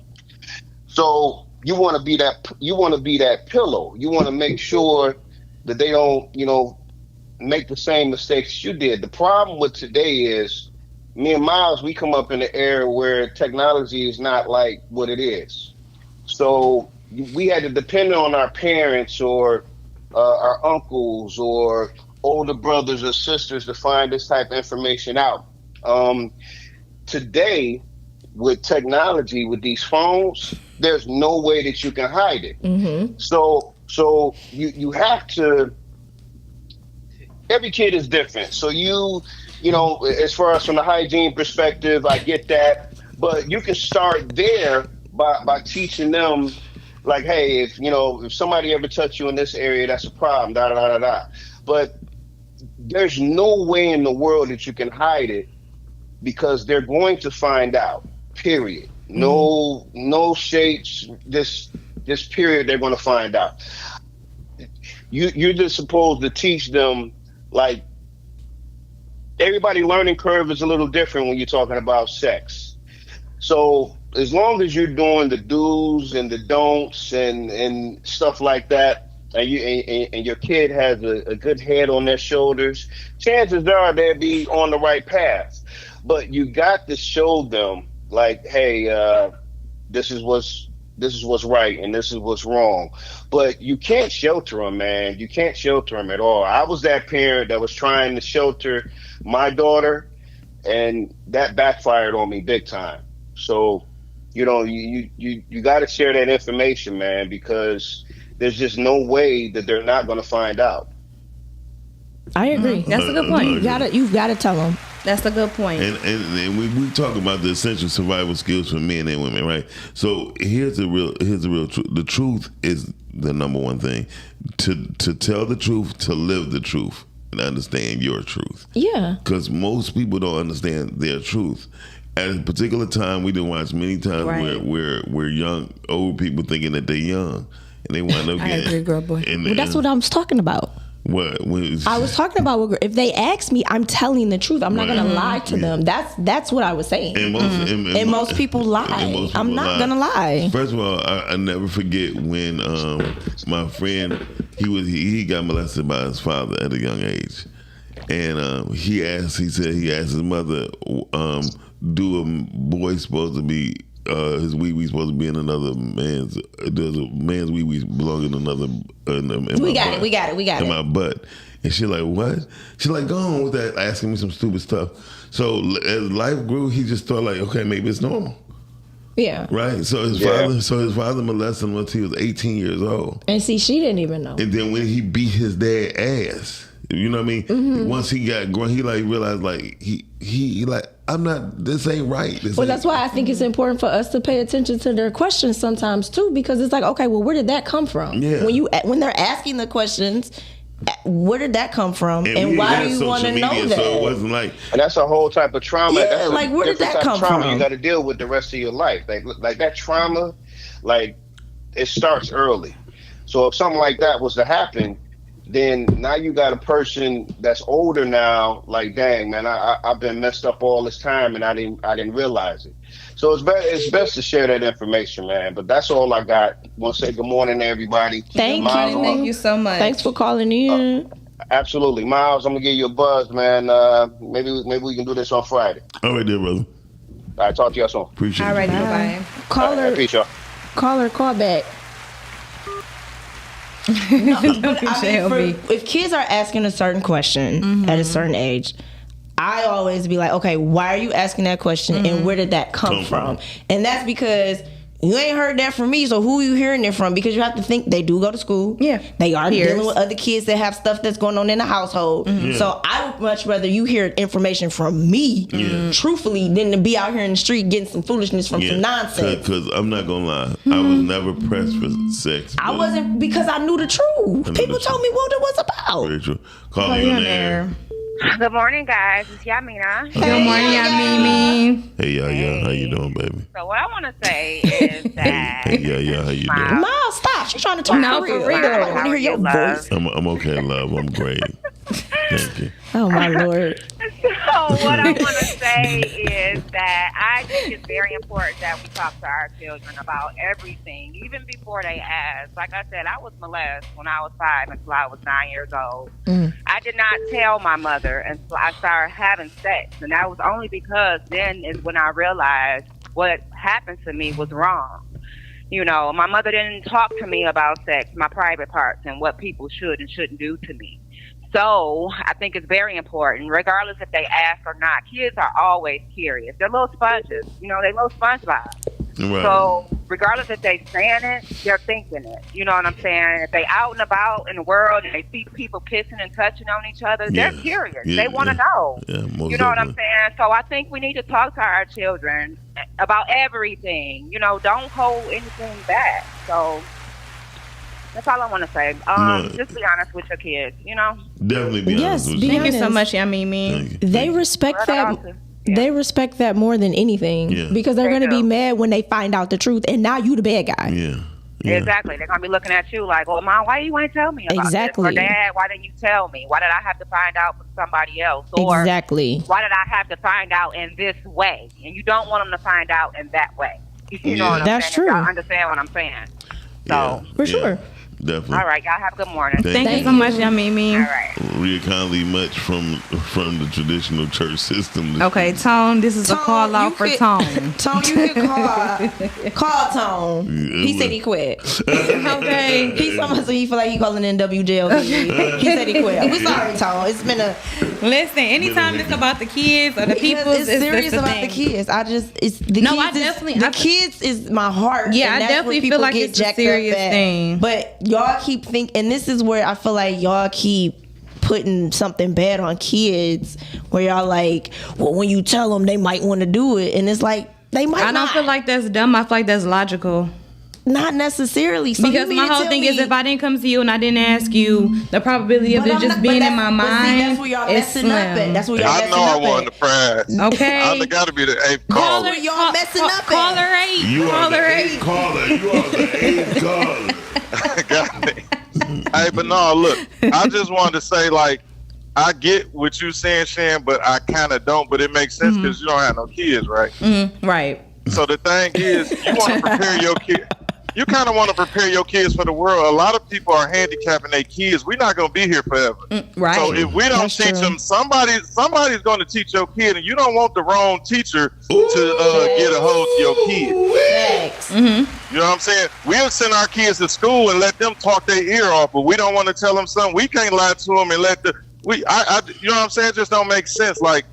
So you want to be that pillow. You want to make sure that they don't, make the same mistakes you did. The problem with today is me and Miles, we come up in an era where technology is not like what it is. So we had to depend on our parents or our uncles or older brothers or sisters to find this type of information out. Today, with technology, with these phones, there's no way that you can hide it. Mm-hmm. So you have to. Every kid is different. So as far as from the hygiene perspective, I get that, but you can start there by teaching them, like, hey, if somebody ever touch you in this area, that's a problem. Da da da da da. But there's no way in the world that you can hide it because they're going to find out. Period. No shapes. This period, they're going to find out. You're just supposed to teach them, like, everybody learning curve is a little different when you're talking about sex. So as long as you're doing the do's and the don'ts and stuff like that, and your kid has a good head on their shoulders, chances are they'll be on the right path. But you got to show them, like, hey, this is what's right and this is what's wrong. But you can't shelter them, man. You can't shelter them at all. I was that parent that was trying to shelter my daughter, and that backfired on me big time. So, you got to share that information, man, because there's just no way that they're not going to find out. I agree. That's a good point. You've got to tell them. That's a good point. And we talk about the essential survival skills for men and women, right? So here's the real truth. The truth is the number one thing. To tell the truth, to live the truth, and understand your truth. Yeah. Because most people don't understand their truth. At a particular time, we done watched many times where young old people thinking that they're young, and they wind up getting. I agree, girl, boy. Well, that's what I was talking about. What I was talking about, if they ask me, I'm telling the truth. I'm not going to lie to them. That's what I was saying. And most people lie. I'm not going to lie. First of all, I never forget when my friend, he got molested by his father at a young age, and he asked his mother, do a boy supposed to be his wee wee supposed to be in another man's. Does a man's wee wee belong in another? We got it. In my butt. And she like, what? She like, go on with that, asking me some stupid stuff. So as life grew, he just thought like, okay, maybe it's normal. Yeah. Right. So his father molested him until he was 18 years old. And see, she didn't even know. And then when he beat his dad ass, you know what I mean? Mm-hmm. Once he got grown, he like realized like he like, I'm not, this ain't right. That's why I think it's important for us to pay attention to their questions sometimes too, because it's like, okay, well, where did that come from? Yeah. When they're asking the questions, where did that come from, and why do you want to know that? So it wasn't like, and that's a whole type of trauma. Yeah, that's like where did that come from? You got to deal with the rest of your life. Like that trauma, like it starts early. So if something like that was to happen, then now you got a person that's older now. Like, dang man, I've been messed up all this time and I didn't realize it. So it's best to share that information, man. But that's all I got. Want to say good morning to everybody. Thank you so much. Thanks for calling in. Absolutely, Miles. I'm gonna give you a buzz, man. Maybe we can do this on Friday. All right, there, brother. All right, talk to y'all soon. Appreciate it. All right, bye. Caller, peace, y'all. Caller, call back. If kids are asking a certain question at a certain age, I always be like, okay, why are you asking that question and where did that come from? And that's because you ain't heard that from me, so who are you hearing it from? Because you have to think they do go to school. Yeah. They are dealing with other kids that have stuff that's going on in the household. Yeah. So I would much rather you hear information from me, truthfully, than to be out here in the street getting some foolishness from some nonsense. Because I'm not going to lie, I was never pressed for sex. I wasn't, because I knew the truth. People told me what it was about. Very true. Call you on air. Good morning, guys. It's Yamina. Good morning, Yamimi. Hey, how you doing, baby? So what I want to say is that... Hey, how you doing? Miles, stop. She's trying to talk for real. I want to hear your voice. I'm okay, love. I'm great. Thank you. Oh, my Lord. So what I want to say is that I think it's very important that we talk to our children about everything, even before they ask. Like I said, I was molested when I was 5 until I was 9 years old. I did not tell my mother until I started having sex, and that was only because then is when I realized what happened to me was wrong. You know, my mother didn't talk to me about sex, my private parts, and what people should and shouldn't do to me. So I think it's very important, regardless if they ask or not. Kids are always curious. They're little sponges. You know, they're little SpongeBob. Right. So regardless if they saying it, they're thinking it. You know what I'm saying? If they out and about in the world and they see people kissing and touching on each other, they're curious. They want to know. You know what I'm saying? So I think we need to talk to our children about everything. You know, don't hold anything back. So that's all I want to say. Just be honest with your kids, you know? Definitely be honest with you. Thank you so much, Yamimi. They respect that. They respect that more than anything because they're going to be mad when they find out the truth, and now you the bad guy. Yeah. Exactly. They're going to be looking at you like, well, Mom, why you ain't tell me about this? Or Dad, why didn't you tell me? Why did I have to find out from somebody else? Or why did I have to find out in this way? And you don't want them to find out in that way. You know what I'm saying? That's true. Y'all understand what I'm saying? So For sure. Definitely. All right, y'all have a good morning. Thank you so much, Yamimi. All right. Rhea Conley much from the traditional church system. Okay, Tone, this is a call out for Tone. Tone, you can call Tone. He said he quit. Okay. He's someone so he feel like he calling in WJL. He said he quit. We're sorry, Tone. It's been a... Listen, anytime it's about the kids or the people, it's serious about the kids. The kids is my heart. Yeah, I definitely feel like it's a serious thing. But y'all keep thinking, and this is where I feel like y'all keep putting something bad on kids, where y'all like, well, when you tell them, they might want to do it, and it's like they might. I don't feel like that's dumb. I feel like that's logical. Not necessarily. So because my whole thing is, if I didn't come to you and I didn't ask you, the probability of it just being in my mind that's where y'all messing up at. That's where y'all messing up at. I know I wasn't the prize. Okay. I got to be the 8th caller. That's where y'all messing up at. Caller 8. You are the 8th caller. You are the 8th caller. Got it. Hey, but no, look, I just wanted to say, like, I get what you're saying, Shan, but I kind of don't. But it makes sense because you don't have no kids, right? Right. So the thing is, you want to prepare your kid. you kind of want to prepare your kids for the world. A lot of people are handicapping their kids. We're not going to be here forever. Right. So if we don't teach them, somebody's going to teach your kid, and you don't want the wrong teacher to get a hold of your kid. Mm-hmm. You know what I'm saying? We'll send our kids to school and let them talk their ear off, but we don't want to tell them something. We can't lie to them and let the you know what I'm saying? It just don't make sense. Like,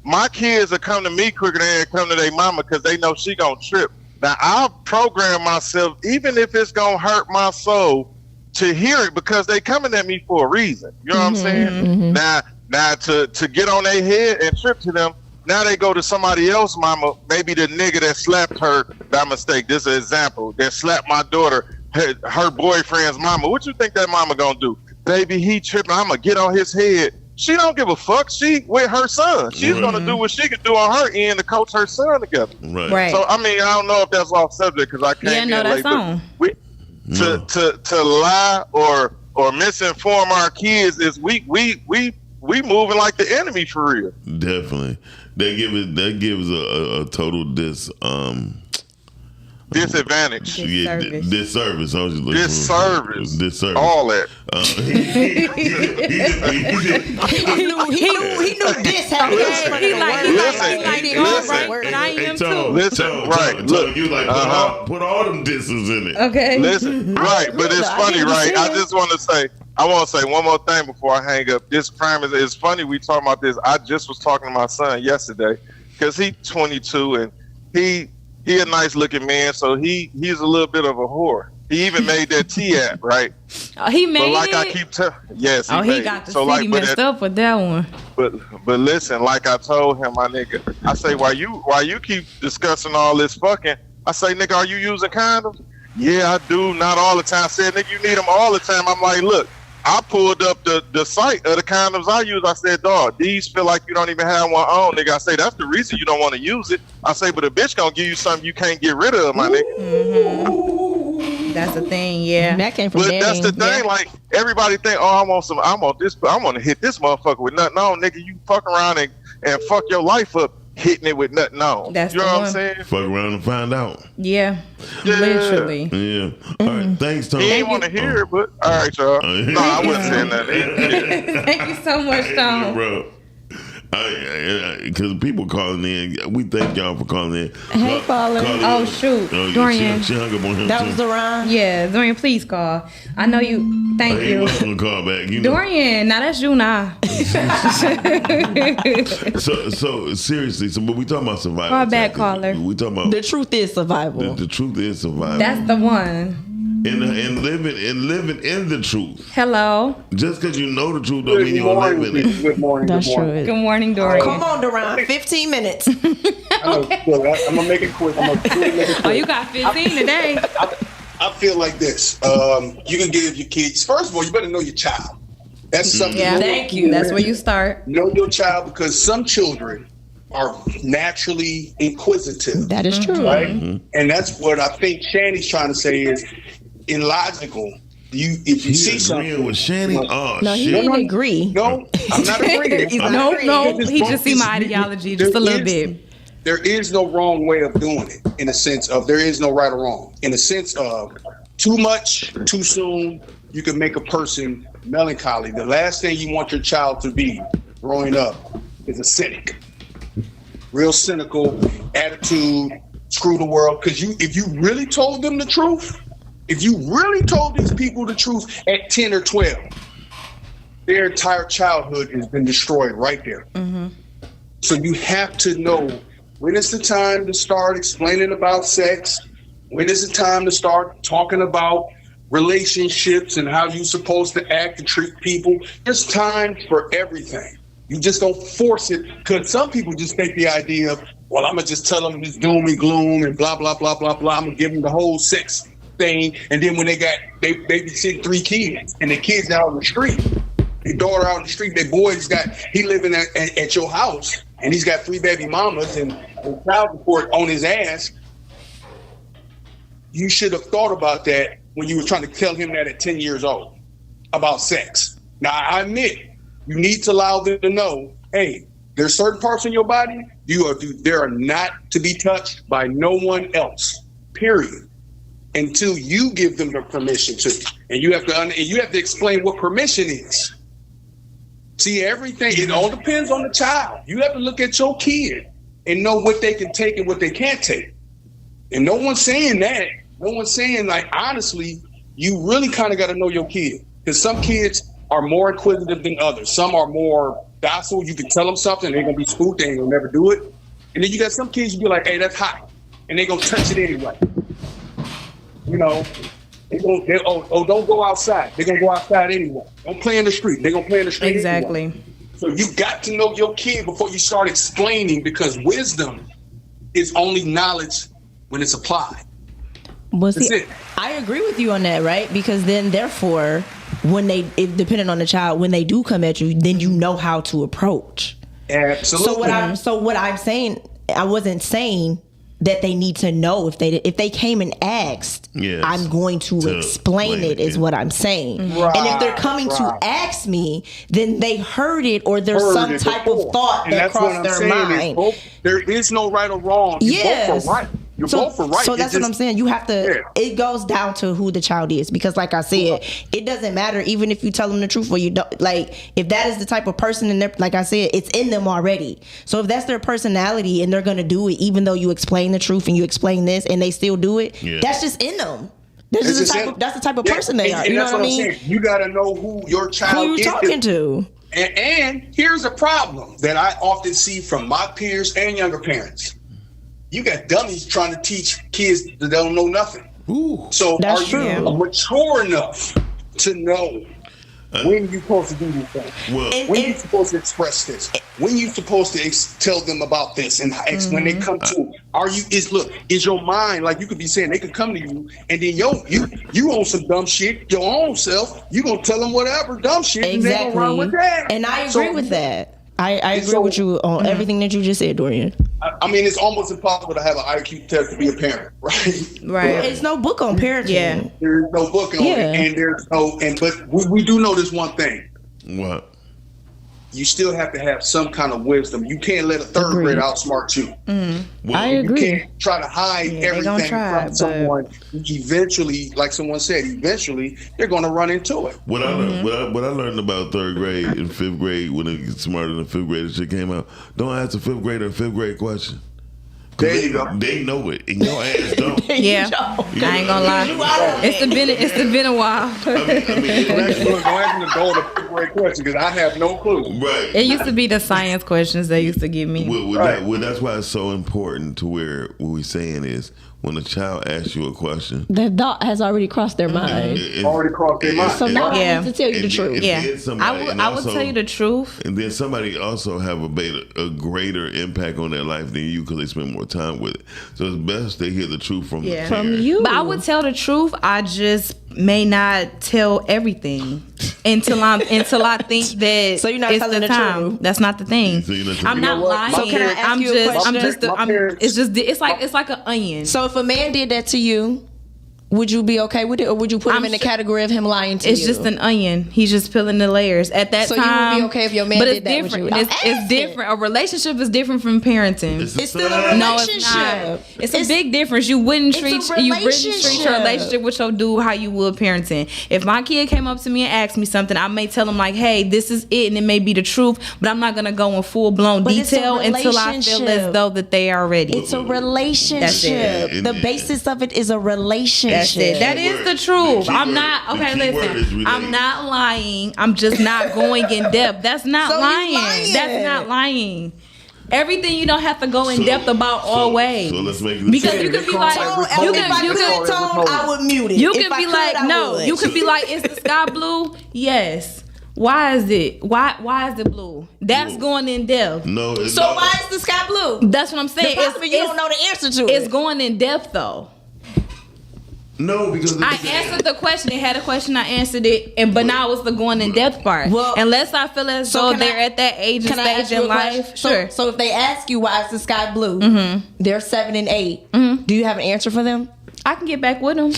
my kids will come to me quicker than they come to their mama because they know she gonna trip. Now I'll program myself, even if it's gonna hurt my soul, to hear it because they coming at me for a reason. You know what I'm saying? Now to get on their head and trip to them. Now they go to somebody else, mama, maybe the nigga that slapped her by mistake. This is an example. That slapped my daughter, her boyfriend's mama. What you think that mama gonna do? Baby, he tripping. I'm gonna get on his head. She don't give a fuck. She with her son. She's gonna do what she can do on her end to coach her son together. Right. So I mean, I don't know if that's off subject because I can't. Yeah, no, that's on. To lie or misinform our kids is we moving like the enemy for real. Definitely. That gives a total disadvantage. Disservice. Disservice. All that. He knew this happened. He like, but I am too. Listen, right. Look, you like put all them disses in it. Okay. Listen, right. But it's funny, right? I just want to say one more thing before I hang up. This crime is funny. We talking about this. I just was talking to my son yesterday because he's 22 and he a nice looking man, so he's a little bit of a whore. He even made that T-app, right? Oh, he made but like it? I keep telling, yes, he got the city messed up with that one. But listen, like I told him, my nigga, I say, why you keep discussing all this fucking? I say, nigga, are you using condoms? Yeah, I do. Not all the time. I said, nigga, you need them all the time. I'm like, look, I pulled up the site of the condoms I use. I said, dog, these feel like you don't even have one on, nigga. I say, that's the reason you don't want to use it. I say, but a bitch gonna give you something you can't get rid of, my nigga. Mm-hmm. That's the thing, yeah. That came from that's the thing, like, everybody think, oh, I want to hit this motherfucker with nothing on, nigga. You fuck around and fuck your life up hitting it with nothing on. That's you know what I'm saying? Fuck around and find out. Yeah. Literally. Yeah. All right. Thanks, Tom. He ain't want to hear it, but all right, y'all. No, I wasn't saying that. Thank you so much, Tom. Bro. Because people calling in, we thank y'all for calling in. Hey, caller. Oh, shoot. Dorian. She hung up on him. That was Dorian? Yeah, Dorian, please call. I know you. Thank you. He gonna call back. You know. Dorian, now that's you now. so seriously, but we talking about survival. Call back, caller. We talking about the truth is survival. The truth is survival. That's the one. And living in the truth. Hello. Just because you know the truth don't mean you're living it. Good morning. That's true. Good morning, Dorian. Come on, Dorian. 15 minutes. I'm gonna make it quick. Oh, you got 15 today. I feel like this. You can give your kids. First of all, you better know your child. That's something. Yeah, thank you. That's where you start. Know your child because some children are naturally inquisitive. That is true. Right? Mm-hmm. And that's what I think Chanie's trying to say is illogical. If you see something with Chanie, no, he didn't agree. No, I'm not agreeing. No, he just see my ideology just a little bit. There is no wrong way of doing it in the sense of there is no right or wrong. In the sense of too much, too soon, you can make a person melancholy. The last thing you want your child to be growing up is a cynic. Real cynical attitude, screw the world. Because if you really told them the truth, if you really told these people the truth at 10 or 12, their entire childhood has been destroyed right there. Mm-hmm. So you have to know when is the time to start explaining about sex, when is the time to start talking about relationships and how you're supposed to act and treat people. There's time for everything. You just don't force it, because some people just take the idea of, well, I'm going to just tell them it's doom and gloom and blah, blah, blah, blah, blah. I'm going to give them the whole sex thing. And then when they babysitting 3 kids and the kids out on the street, their daughter out on the street, their boy's he living at your house and he's got 3 baby mamas and child support on his ass. You should have thought about that when you were trying to tell him that at 10 years old about sex. Now, I admit, you need to allow them to know, hey, there's certain parts in your body they are not to be touched by no one else, period. until you give them the permission to. And you have to explain what permission is. See, everything, it all depends on the child. You have to look at your kid and know what they can take and what they can't take. And no one's saying that. No one's saying, like, honestly, you really kind of got to know your kid. Because some kids are more inquisitive than others. Some are more docile. You can tell them something, they're going to be spooked, they ain't going to never do it. And then you got some kids, you be like, hey, that's hot. And they're going to touch it anyway. You know, don't go outside. They're going to go outside anyway. Don't play in the street. They're going to play in the street Exactly. anyway. So you got to know your kid before you start explaining, because wisdom is only knowledge when it's applied. Well, see, I agree with you on that, right? Because then, therefore, depending on the child, when they do come at you, then you know how to approach. Absolutely. So what I'm saying, I wasn't saying that they need to know if they came and asked. Yes. I'm going to explain it, is what I'm saying. Right, and if they're coming to ask me, then they heard it, or there's some type of thought that crossed their mind. There is no right or wrong. Both are right. You're both are right. So that's what I'm saying. You have to. It goes down to who the child is, because, like I said, it doesn't matter even if you tell them the truth or you don't. Like, if that is the type of person, and like I said, it's in them already. So if that's their personality and they're gonna do it, even though you explain the truth and you explain this, and they still do it, that's just in them. That's the type of person they are. You know what I mean? You got to know who your child is. Who you talking to? And here's a problem that I often see from my peers and younger parents. You got dummies trying to teach kids that don't know nothing. So are you mature enough to know when you're supposed to do these things? When you're supposed to express this? When you're supposed to tell them about this? And when they come to, is your mind, like you could be saying, they could come to you and then you on some dumb shit, your own self, you gonna tell them whatever dumb shit and they gonna run with that. And I agree with that. I agree with you on everything that you just said, Dorian. I mean, it's almost impossible to have an IQ test to be a parent, right? Right. There's no book on parenting. Yeah. There's no book on it, and but we do know this one thing. What? You still have to have some kind of wisdom. You can't let a third grader outsmart you. I agree. You can't try to hide everything from someone. Eventually, like someone said, they're going to run into it. What I learned about third grade and fifth grade, when it gets smarter than fifth grade, shit came out. Don't ask a fifth grader a fifth grade question. There you go. They know it, and your ass don't. Yeah, I ain't gonna lie. It's been a while. Don't ask me to go to fifth grade question, because I have no clue. Right. It used to be the science questions they used to give me. Well, that's why it's so important to where what we're saying is, when a child asks you a question, the thought has already crossed their mind. Already crossed their mind. So now I have to tell you the truth. I would tell you the truth. And then somebody also have a greater impact on their life than you, because they spend more time with it. So it's best they hear the truth from the parent. From you. But I would tell the truth. I just may not tell everything until I think that. So you're not telling the truth. That's not the thing. So I'm not lying. So can I ask you a question? It's like an onion. So if a man did that to you, would you be okay with it, or would you put him in the category of him lying to you? It's just an onion. He's just peeling the layers. At that time, so you would be okay if your man did that with you? It's different. A relationship is different from parenting. It's still a relationship. No, it's not. It's a big difference. You wouldn't treat your relationship with your dude how you would parenting. If my kid came up to me and asked me something, I may tell him like, "Hey, this is it," and it may be the truth, but I'm not gonna go in full blown detail until I feel as though that they are ready. It's a relationship. That's it. The basis of it is a relationship. That's it. That is the truth. I'm not listen. I'm not lying. I'm just not going in depth. That's not lying. That's not lying. Everything you don't have to go in depth about always. So let's make it because you could be like, you can I would mute it. You can be like, no. You can be like, is the sky blue? Yes. Why is it? Why is it blue? That's going in depth. No. So why is the sky blue? That's what I'm saying. You don't know the answer to it. It's going in depth though. No, because I answered the question. It had a question. I answered it, but now it's the going in depth part. Well, unless I feel as though they're at that age and stage in life. Sure. So if they ask you why is the sky blue, they're 7 and 8. Do you have an answer for them? I can get back with them.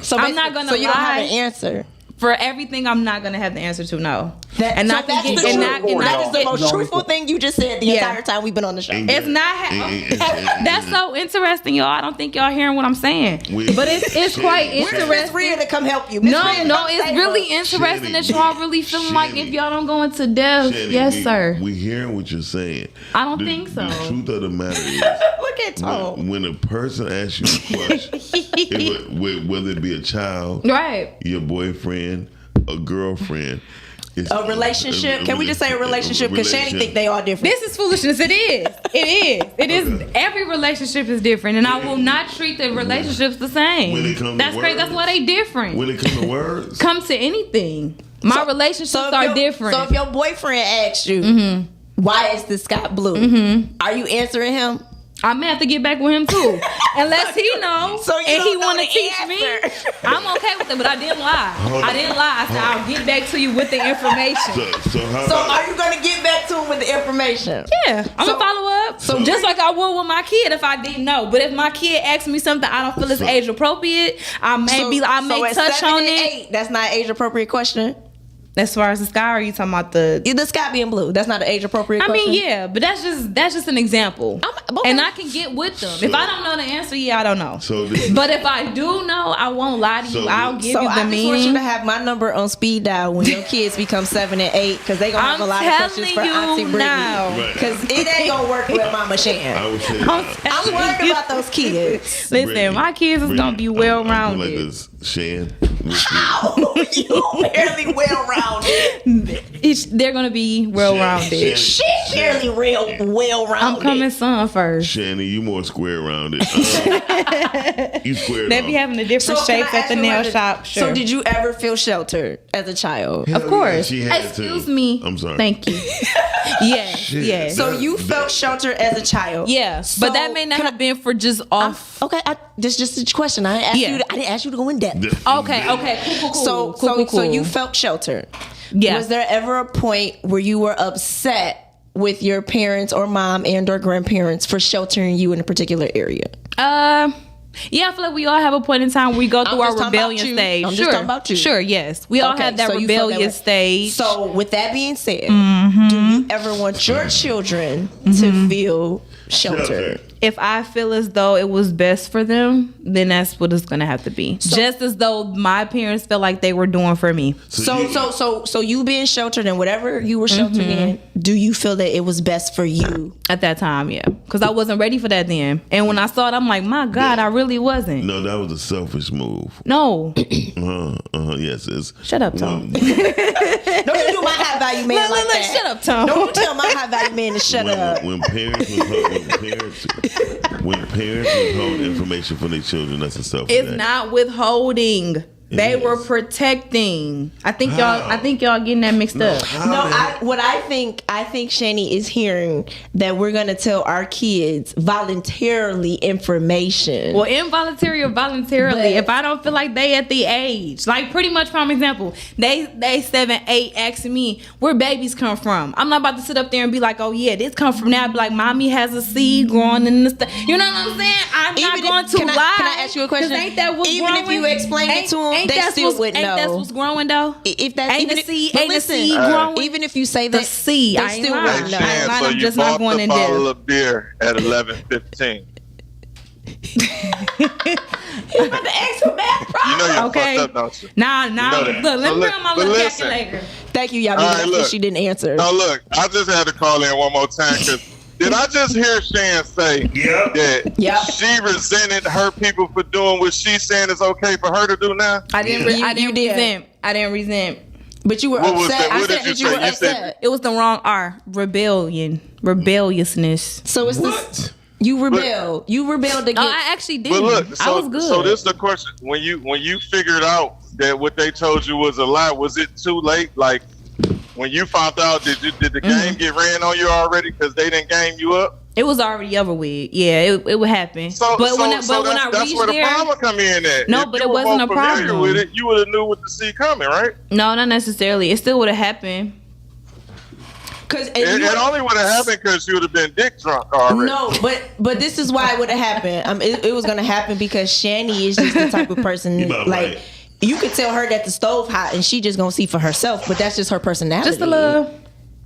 So I'm not gonna. So you don't have an answer. For everything, I'm not gonna have the answer to no. That is the most truthful thing you just said the entire time we've been on the show. It's not. That's so interesting, y'all. I don't think y'all hearing what I'm saying, but it's quite interesting. Miss Rhea to come help you. No, it's really interesting that y'all really feeling like if y'all don't go into depth. Yes, sir. We hearing what you're saying. I don't think so. The truth of the matter is, look at Todd. When a person asks you a question, whether it be a child, right, your boyfriend, a girlfriend, a relationship. Can we just say a relationship? Because Chanie think they all different. This is foolishness. It is. Every relationship is different, and I will not treat the relationships the same. When it comes That's to crazy. words, That's why they different. When it comes to words, come to anything. My relationships are different. So if your boyfriend asks you, why is the sky blue? Are you answering him? I may have to get back with him too, unless he knows and he want to teach me. I'm okay with it, but I didn't lie. I said I'll get back to you with the information. So are you gonna get back to him with the information? Yeah, I'm gonna follow up. So just like I would with my kid if I didn't know. But if my kid asks me something I don't feel is age appropriate, I may touch on it. That's not an age appropriate question. As far as the sky, or are you talking about the sky being blue? That's not an age appropriate question. I mean, yeah, but that's just an example. And I can get with them. If I don't know the answer, I don't know. But if I do know, I won't lie to you. I'll give you the meaning. I just want you to have my number on speed dial when your kids become 7 and 8, because they gonna have a lot of questions for Auntie Brittany. Because it ain't gonna work with Mama Shan. I'm worried about those kids. Listen, my kids is gonna be well rounded. Like this, Shan. How? You barely well rounded. They're gonna be well rounded. She's barely well rounded. I'm coming son first. Chanie, you more square rounded. You square. They be having a different shape at the nail shop. Sure. So did you ever feel sheltered as a child? Of course. Excuse me. I'm sorry. Thank you. Yes. So you felt sheltered as a child. Yeah. But that may not have been for just off. Okay. This is just a question. I didn't ask you to go in depth. Okay. Cool. So you felt sheltered. Yeah. Was there ever a point where you were upset with your parents or mom and or grandparents for sheltering you in a particular area? Yeah, I feel like we all have a point in time where we go through our rebellion stage. I'm just talking about you. Sure, yes. We all have that rebellious stage. So with that being said, do you ever want your children to feel sheltered? If I feel as though it was best for them, then that's what it's gonna have to be. Just as though my parents felt like they were doing for me. So you being sheltered and whatever you were sheltered in, do you feel that it was best for you at that time? Yeah, because I wasn't ready for that then. And when I saw it, I'm like, my God, I really wasn't. No, that was a selfish move. No. Yes, it's. Shut up, Tom. Don't you do my high value man like that. Shut up, Tom. Don't you tell my high value man to shut up. When parents withhold information from their children, that's a selfish act. It's not withholding. They were protecting. I think y'all getting that mixed up. I think Chanie is hearing that we're gonna tell our kids voluntarily information. Well, involuntary or voluntarily, if I don't feel like they at the age, like pretty much prime example, they 7, 8 asking me where babies come from. I'm not about to sit up there and be like, oh yeah, this come from now. Be like, mommy has a seed growing in this. You know what I'm saying? I'm not going to lie. Can I ask you a question? Ain't that what's even growing? if you explain it to them, they still wouldn't know. Ain't that what's growing though? If that's ain't even the seed, but ain't listen, the seed growing? Even if you say that, the seed, they still wouldn't know. So I'm you just bought not going the in bottle there. of beer at 11:15. You about to ask for math problem? You know you're Okay. fucked up, don't you? Nah. You know that. Look, let me bring on my little listen. calculator. Thank you, y'all. All right, look. She didn't answer. No, look, I just had to call in one more time because did I just hear Shan say that she resented her people for doing what she's saying is okay for her to do now? I didn't resent. But you were What was upset. that? What I said did you that you were say? You upset. said- It was the wrong R. Rebelliousness. So it's this. You rebelled. You rebelled against. Oh, I actually did. But look, I was good. So this is the question: when you figured out that what they told you was a lie, was it too late? Like when you found out, did the game get ran on you already because they didn't game you up? It was already over with. Yeah, it would happen. So, when I that's reached where the there, problem come in at. No, If but you it were wasn't more a familiar problem. with it, you would have knew what to see coming, right? No, not necessarily. It still would have happened. It only would have happened because you would have been dick drunk already. No, but this is why it would have happened. It was gonna happen because Chanie is just the type of person like. You could tell her that the stove hot and she just gonna see for herself, but that's just her personality. Just a little.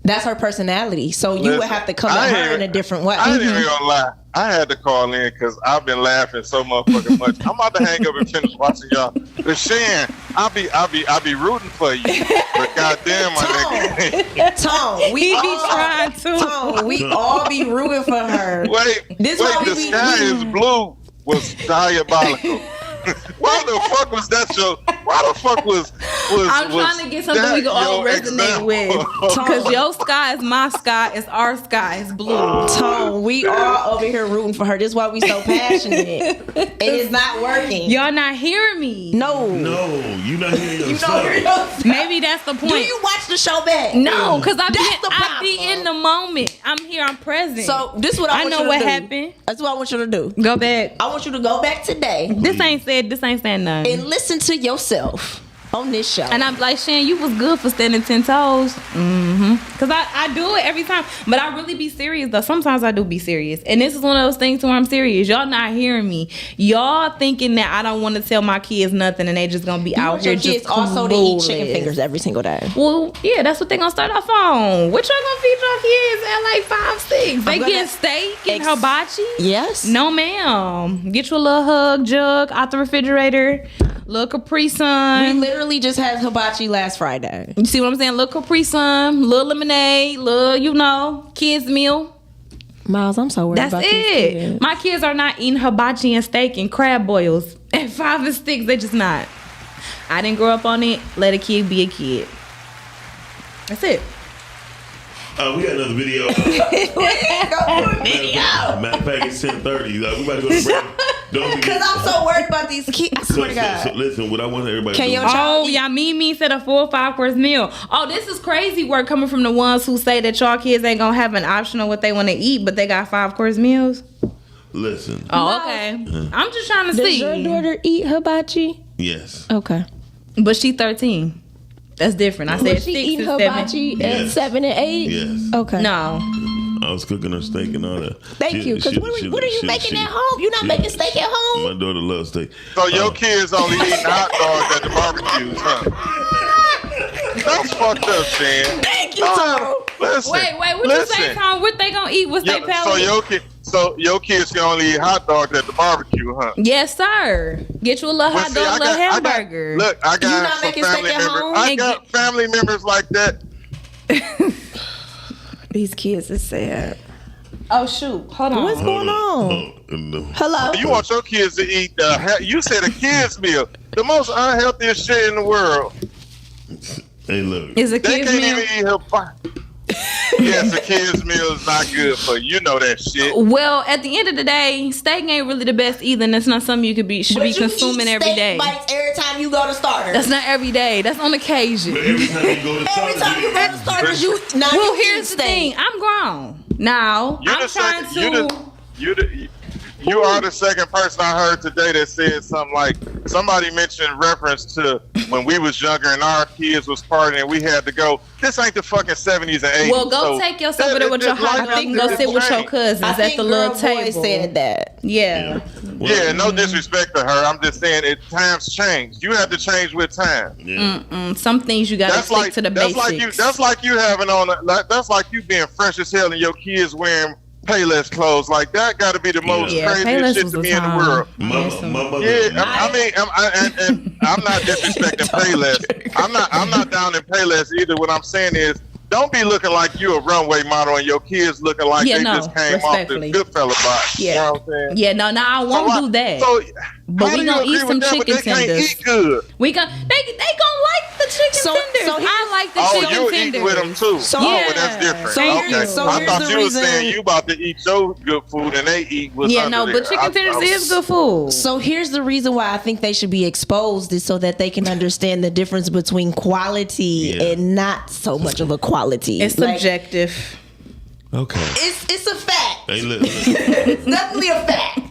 That's her personality. So you would have to come at her in a different way. I ain't even gonna lie. I had to call in because I've been laughing so motherfucking much. I'm about to hang up and finish watching y'all. But Shan, I'll be rooting for you. But goddamn, my nigga. Tone, we trying to. Tone, we all be rooting for her. Wait, the sky is blue was diabolical. Why the fuck was that show? Why the fuck was I'm trying to get something we can all resonate with. Because your sky is my sky, it's our sky, it's blue. Tone, we all over here rooting for her. This is why we so passionate. And it's not working. Y'all not hearing me. No, you not hearing yourself. Maybe that's the point. Do you watch the show back? No, because I be in the moment. I'm here, I'm present. So this is what I want know you to what do. happened. That's what I want you to do. Go back. I want you to go back today. This ain't saying nothing. And listen to yourself on this show. And I'm like, Shan, you was good for standing 10 toes. Because I do it every time. But I really be serious, though. Sometimes I do be serious. And this is one of those things where I'm serious. Y'all not hearing me. Y'all thinking that I don't want to tell my kids nothing and they just going to be out here just also to eat chicken fingers every single day. Well, yeah, that's what they going to start off on. What y'all going to feed your kids at like 5, 6? They get steak and hibachi? Yes. No, ma'am. Get you a little hug jug out the refrigerator. Little Capri Sun. We literally just had hibachi last Friday. You see what I'm saying? Little Capri Sun, little lemonade, little, kids meal. Miles, I'm so worried about That's these it. kids. My kids are not eating hibachi and steak and crab boils at 5 and 6. They just not. I didn't grow up on it. Let a kid be a kid. That's it. We got another video. Matter of fact, it's 10:30. We about to go to break. Because I'm so worried about these kids. I swear to God. So listen, what I want everybody Can to do. y'all me said a full 5-course meal. Oh, this is crazy work coming from the ones who say that y'all kids ain't gonna have an option of what they want to eat, but they got 5-course meals. Listen. Oh, okay. I'm just trying to see. Does your daughter eat hibachi? Yes. Okay. But she 13. That's different. I said Would she 6 eat and 7. hibachi at 7 and 8? Yes. Okay. No. I was cooking her steak and all that. Thank you. Because what are you making at home? You're not making steak at home? My daughter loves steak. So your kids only eating hot dogs at the barbecues, huh? That's fucked up, Shan. Thank you, Tom. Listen. Wait, what you say, Tom? What they gonna eat? What's their palate? So your kids can only eat hot dogs at the barbecue, huh? Yes, sir. Get you a little hot dog, a little hamburger. I got some family members. I got family members like that. These kids is sad. Oh shoot! Hold on. What's going on? Hello. You want your kids to eat? You said a kids meal, the most unhealthiest shit in the world. Hey, look. Is a they kids can't meal? even eat her. Yes, a kids meal is not good for you. You know that shit. Well, at the end of the day, steak ain't really the best either, and it's not something you should be consuming every day. Bites every time you go to Starter. That's not every day. That's on occasion. But every time you go to Starter, you now well, you here's the thing. I'm grown now. I'm trying to. You are the second person I heard today that said something like somebody mentioned reference to when we was younger and our kids was partying and we had to go. This ain't the fucking 70s and 80s. Well, go take yourself over there with your hot dog and go sit with your cousins at the little table. Said that. Yeah. Yeah, no disrespect to her. I'm just saying times change. You have to change with time. Yeah. Some things you gotta stick to the basics. That's like you having on. That's like you being fresh as hell and your kids wearing Payless clothes. Like that got to be the most craziest shit to me in the world. I'm not disrespecting Payless. I'm not down in Payless either. What I'm saying is, don't be looking like you a runway model and your kids looking like they just came off the Goodfella box. Yeah. You know what I'm saying? Yeah, no, I won't do that. But we gonna eat some chicken tenders. Eat good. They gonna like the chicken tenders. I like the chicken tenders. Eat with them too. Well, that's different. I thought you were saying you about to eat your good food and they eat what's under there. But chicken tenders is good food. So here's the reason why I think they should be exposed is so that they can understand the difference between quality and not so much of a quality. It's subjective. Okay. It's a fact. Hey, look. It's definitely a fact.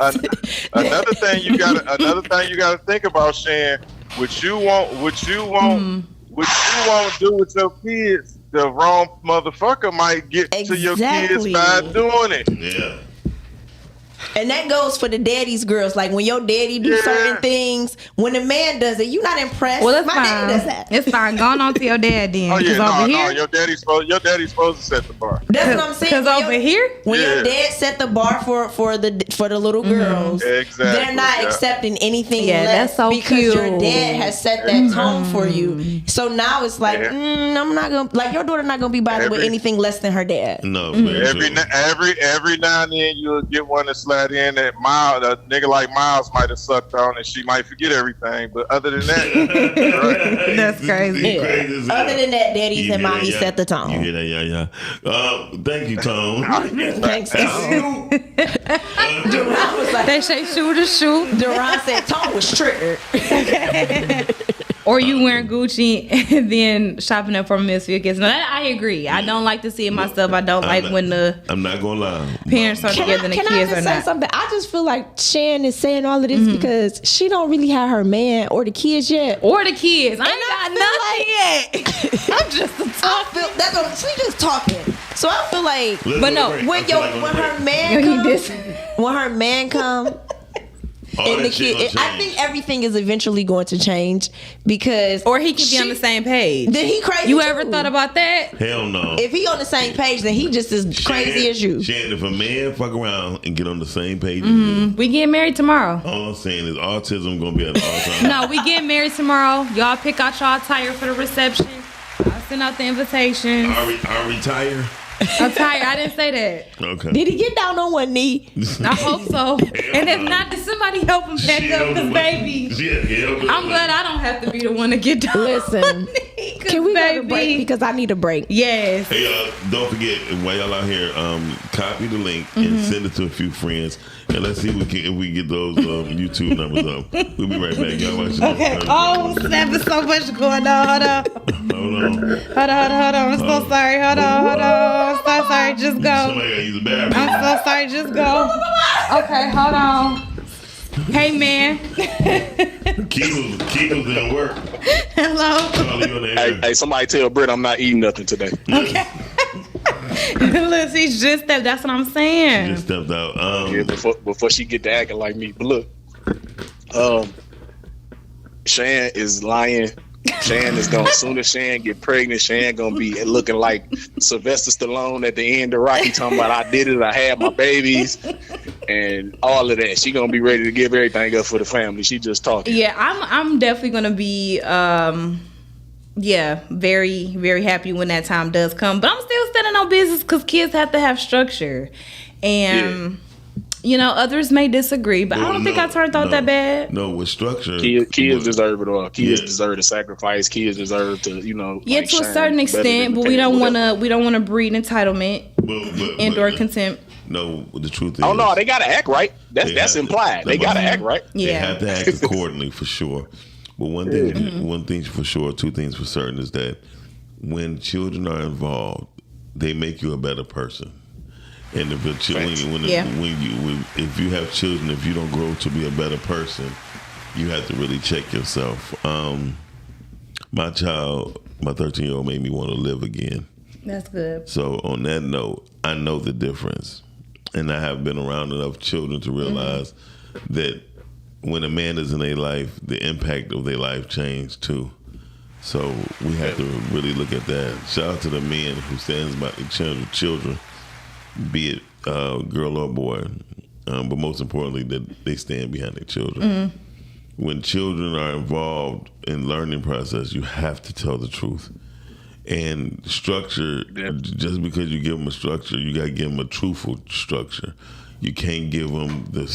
Another thing you gotta think about, Shan. What you won't do with your kids, the wrong motherfucker might get to your kids by doing it. Yeah. And that goes for the daddy's girls. Like when your daddy do certain things, when a man does it, you not impressed. Well, it's My fine. daddy does that. It's fine. Going on to your dad then. Oh yeah, over here, Your daddy's supposed to set the bar. That's what I'm saying. Because over here, when your dad set the bar for the little girls, Exactly. they're not accepting anything Yeah, less that's so because your cute. dad has set that tone for you. So now it's like, I'm not gonna like your daughter not gonna be bothered with anything less than her dad. No, Every now and then you'll get one to slide in that a nigga like Miles might have sucked on and she might forget everything. But other than that, that's crazy. Crazy. Other than that, daddies and mommies yeah. set the tone. You hear that? Yeah. Thank you, Tone. Thanks, Tone. Duran was like, they say shoot or shoot. Duran said Tone was triggered. Or you wearing Gucci and then shopping up for misfit kids. No, that, I agree. I don't like to see it myself. I don't like when the I'm not gonna lie. parents are together and the Can I kids just are say not. something? I just feel like Shan is saying all of this because she don't really have her man or the kids yet. Or the kids. I ain't got nothing yet. I'm just a talking. That's what she just talking. So I feel like, But no, when her man come. And the kid, I think everything is eventually going to change because, or he can be on the same page. Then he crazy. You ever thought about that? Hell no. If he on the same page, then he just as crazy as you. Shan, if a man fuck around and get on the same page as you, We getting married tomorrow. all I'm saying is autism gonna be at an all-time. No, we getting married tomorrow. Y'all pick out y'all attire for the reception. I'll send out the invitation. I retire. Attire. I didn't say that. Okay. Did he get down on one knee? I hope so. And if not, did somebody help him back up? Because baby, I'm glad I don't have to be the one to get down. Listen, can we go to break because I need a break? Yes. Hey, don't forget while y'all out here, copy the link and send it to a few friends, and let's see if we get those YouTube numbers up. We'll be right back. Y'all watch Okay. Oh, there's so much going on. Hold on. Hold on. I'm so sorry. Hold on. I'm so sorry. Just go. Somebody gotta use the bathroom. I'm so sorry. Just go. Okay. Hold on. Hey, man. Keith didn't work. Hello. Hey, somebody tell Britt I'm not eating nothing today. Okay. Look, he's just stepped. That's what I'm saying. Just stepped out. Yeah, before she get to acting like me. But look, Shan is lying. Shan is gonna, as soon as Shan get pregnant, Shan gonna be looking like Sylvester Stallone at the end of Rocky, talking about I did it, I had my babies, and all of that. She gonna be ready to give everything up for the family. She just talking. Yeah, I'm definitely gonna be very, very happy when that time does come. But I'm still standing on business because kids have to have structure. And you know, others may disagree, but I don't think I turned out that bad. No, with structure. Kids deserve it all. Kids deserve to sacrifice. Kids deserve to, Yeah, like to a shine certain better extent, than but we don't whatever. wanna breed entitlement and/or contempt. No, the truth is. Oh no, they gotta act right. That's implied. They gotta act right. They have to act accordingly for sure. But one thing for sure, two things for certain is that when children are involved, they make you a better person. And if if you have children, if you don't grow to be a better person, you have to really check yourself. My child, my 13-year-old, made me want to live again. That's good. So on that note, I know the difference, and I have been around enough children to realize that when a man is in their life, the impact of their life changed too. So we have to really look at that. Shout out to the men who stands by the children, be it girl or boy, but most importantly that they stand behind their children. When children are involved in learning process, you have to tell the truth. And structure, just because you give them a structure, you got to give them a truthful structure. You can't give them the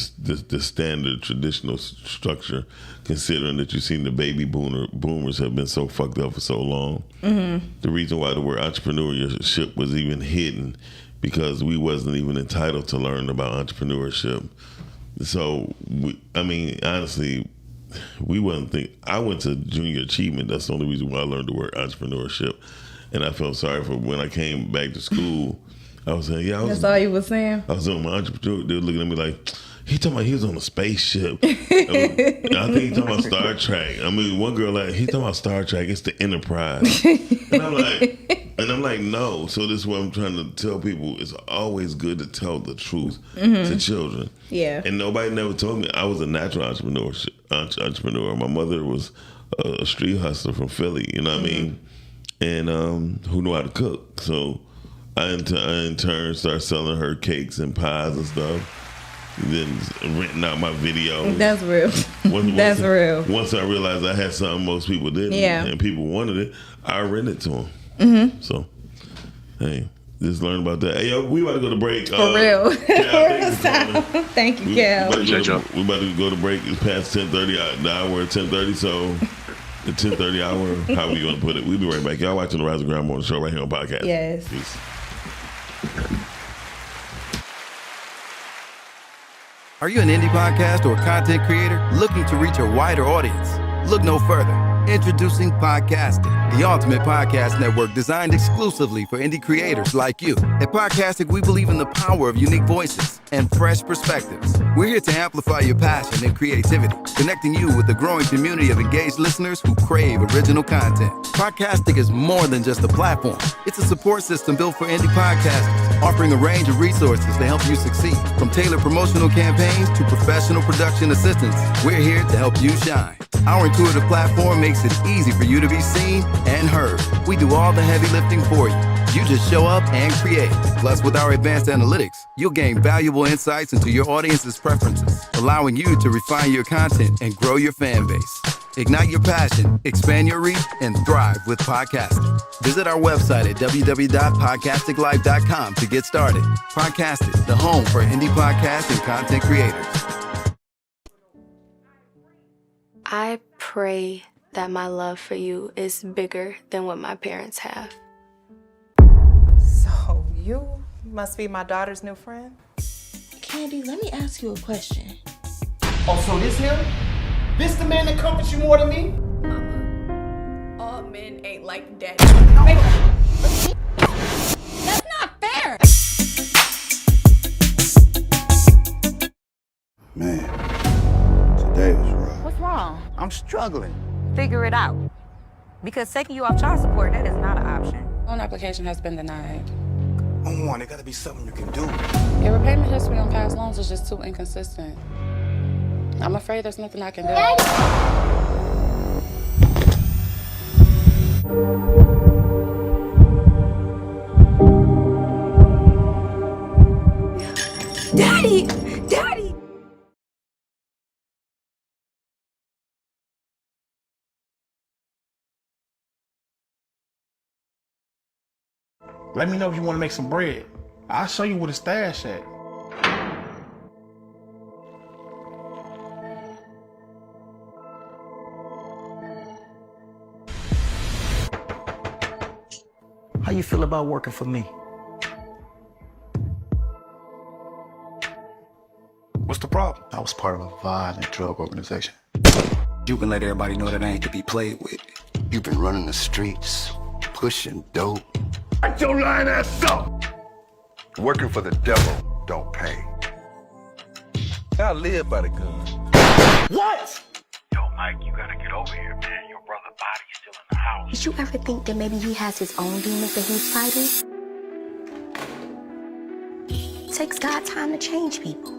standard traditional structure, considering that you've seen the baby boomers have been so fucked up for so long. The reason why the word entrepreneurship was even hidden, because we wasn't even entitled to learn about entrepreneurship. So, honestly, we wasn't think. I went to junior achievement. That's the only reason why I learned the word entrepreneurship. And I felt sorry for when I came back to school. I was saying, that's all you were saying. I was doing my entrepreneur. They were looking at me like, he talking about he was on a spaceship. I think he talking about Star Trek. I mean, one girl he talking about Star Trek. It's the Enterprise. And I'm like, And I'm like, no. So this is what I'm trying to tell people. It's always good to tell the truth Mm-hmm. to children. Yeah. And nobody never told me I was a natural entrepreneur. My mother was a street hustler from Philly, you know what I mean? And who knew how to cook. So I in turn started selling her cakes and pies and stuff. Then renting out my videos. That's real. That's real. Once I realized I had something most people didn't, and people wanted it, I rented it to them. Mm-hmm. So, hey, just learn about that. Hey, yo, we about to go to break. For real. Cal, thank you, Cal. We about to go to break. It's past 10:30. The hour at 10:30. So, the 10:30 hour, however you want to put it. We'll be right back. Y'all watching the Rise and Grind Morning Show right here on podcast. Yes. Peace. Are you an indie podcast or content creator looking to reach a wider audience? Look no further. Introducing Podcastic, the ultimate podcast network designed exclusively for indie creators like you. At Podcastic, we believe in the power of unique voices and fresh perspectives. We're here to amplify your passion and creativity, connecting you with the growing community of engaged listeners who crave original content. Podcastic is more than just a platform. It's a support system built for indie podcasters, offering a range of resources to help you succeed. From tailored promotional campaigns to professional production assistance, we're here to help you shine. Our intuitive platform makes it easy for you to be seen and heard. We do all the heavy lifting for you. You just show up and create. Plus, with our advanced analytics, you'll gain valuable insights into your audience's preferences, allowing you to refine your content and grow your fan base. Ignite your passion, expand your reach, and thrive with podcasting. Visit our website at www.podcasticlife.com to get started. Podcasting, the home for indie podcasts and content creators. I pray that my love for you is bigger than what my parents have. So you must be my daughter's new friend? Candy, let me ask you a question. Oh, so this him? This the man that comforts you more than me? All men ain't like daddy. That's not fair! Man, today was rough. What's wrong? I'm struggling. Figure it out. Because taking you off child support, that is not an option. Loan application has been denied. On one, there gotta be something you can do. Your repayment history on past loans is just too inconsistent. I'm afraid there's nothing I can do. Daddy! Daddy! Let me know if you want to make some bread. I'll show you where the stash at. How you feel about working for me? What's the problem? I was part of a violent drug organization. You can let everybody know that I ain't to be played with. You've been running the streets, pushing dope. Shut your lying ass up! Working for the devil don't pay. I live by the gun. What? Yo, Mike, you gotta get over here, man. Your brother's body is still in the house. Did you ever think that maybe he has his own demons that he's fighting? It takes God time to change people.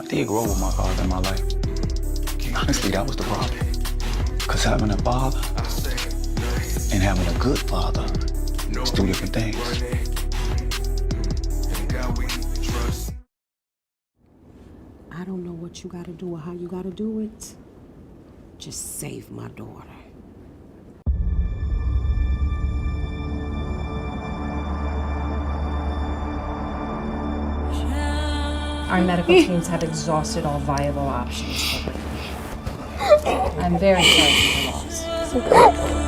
I did grow with my father in my life. Honestly, that was the problem. Because having a father and having a good father is two different things. I don't know what you gotta do or how you gotta do it. Just save my daughter. Our medical teams have exhausted all viable options for Brittany. I'm very sorry for your loss.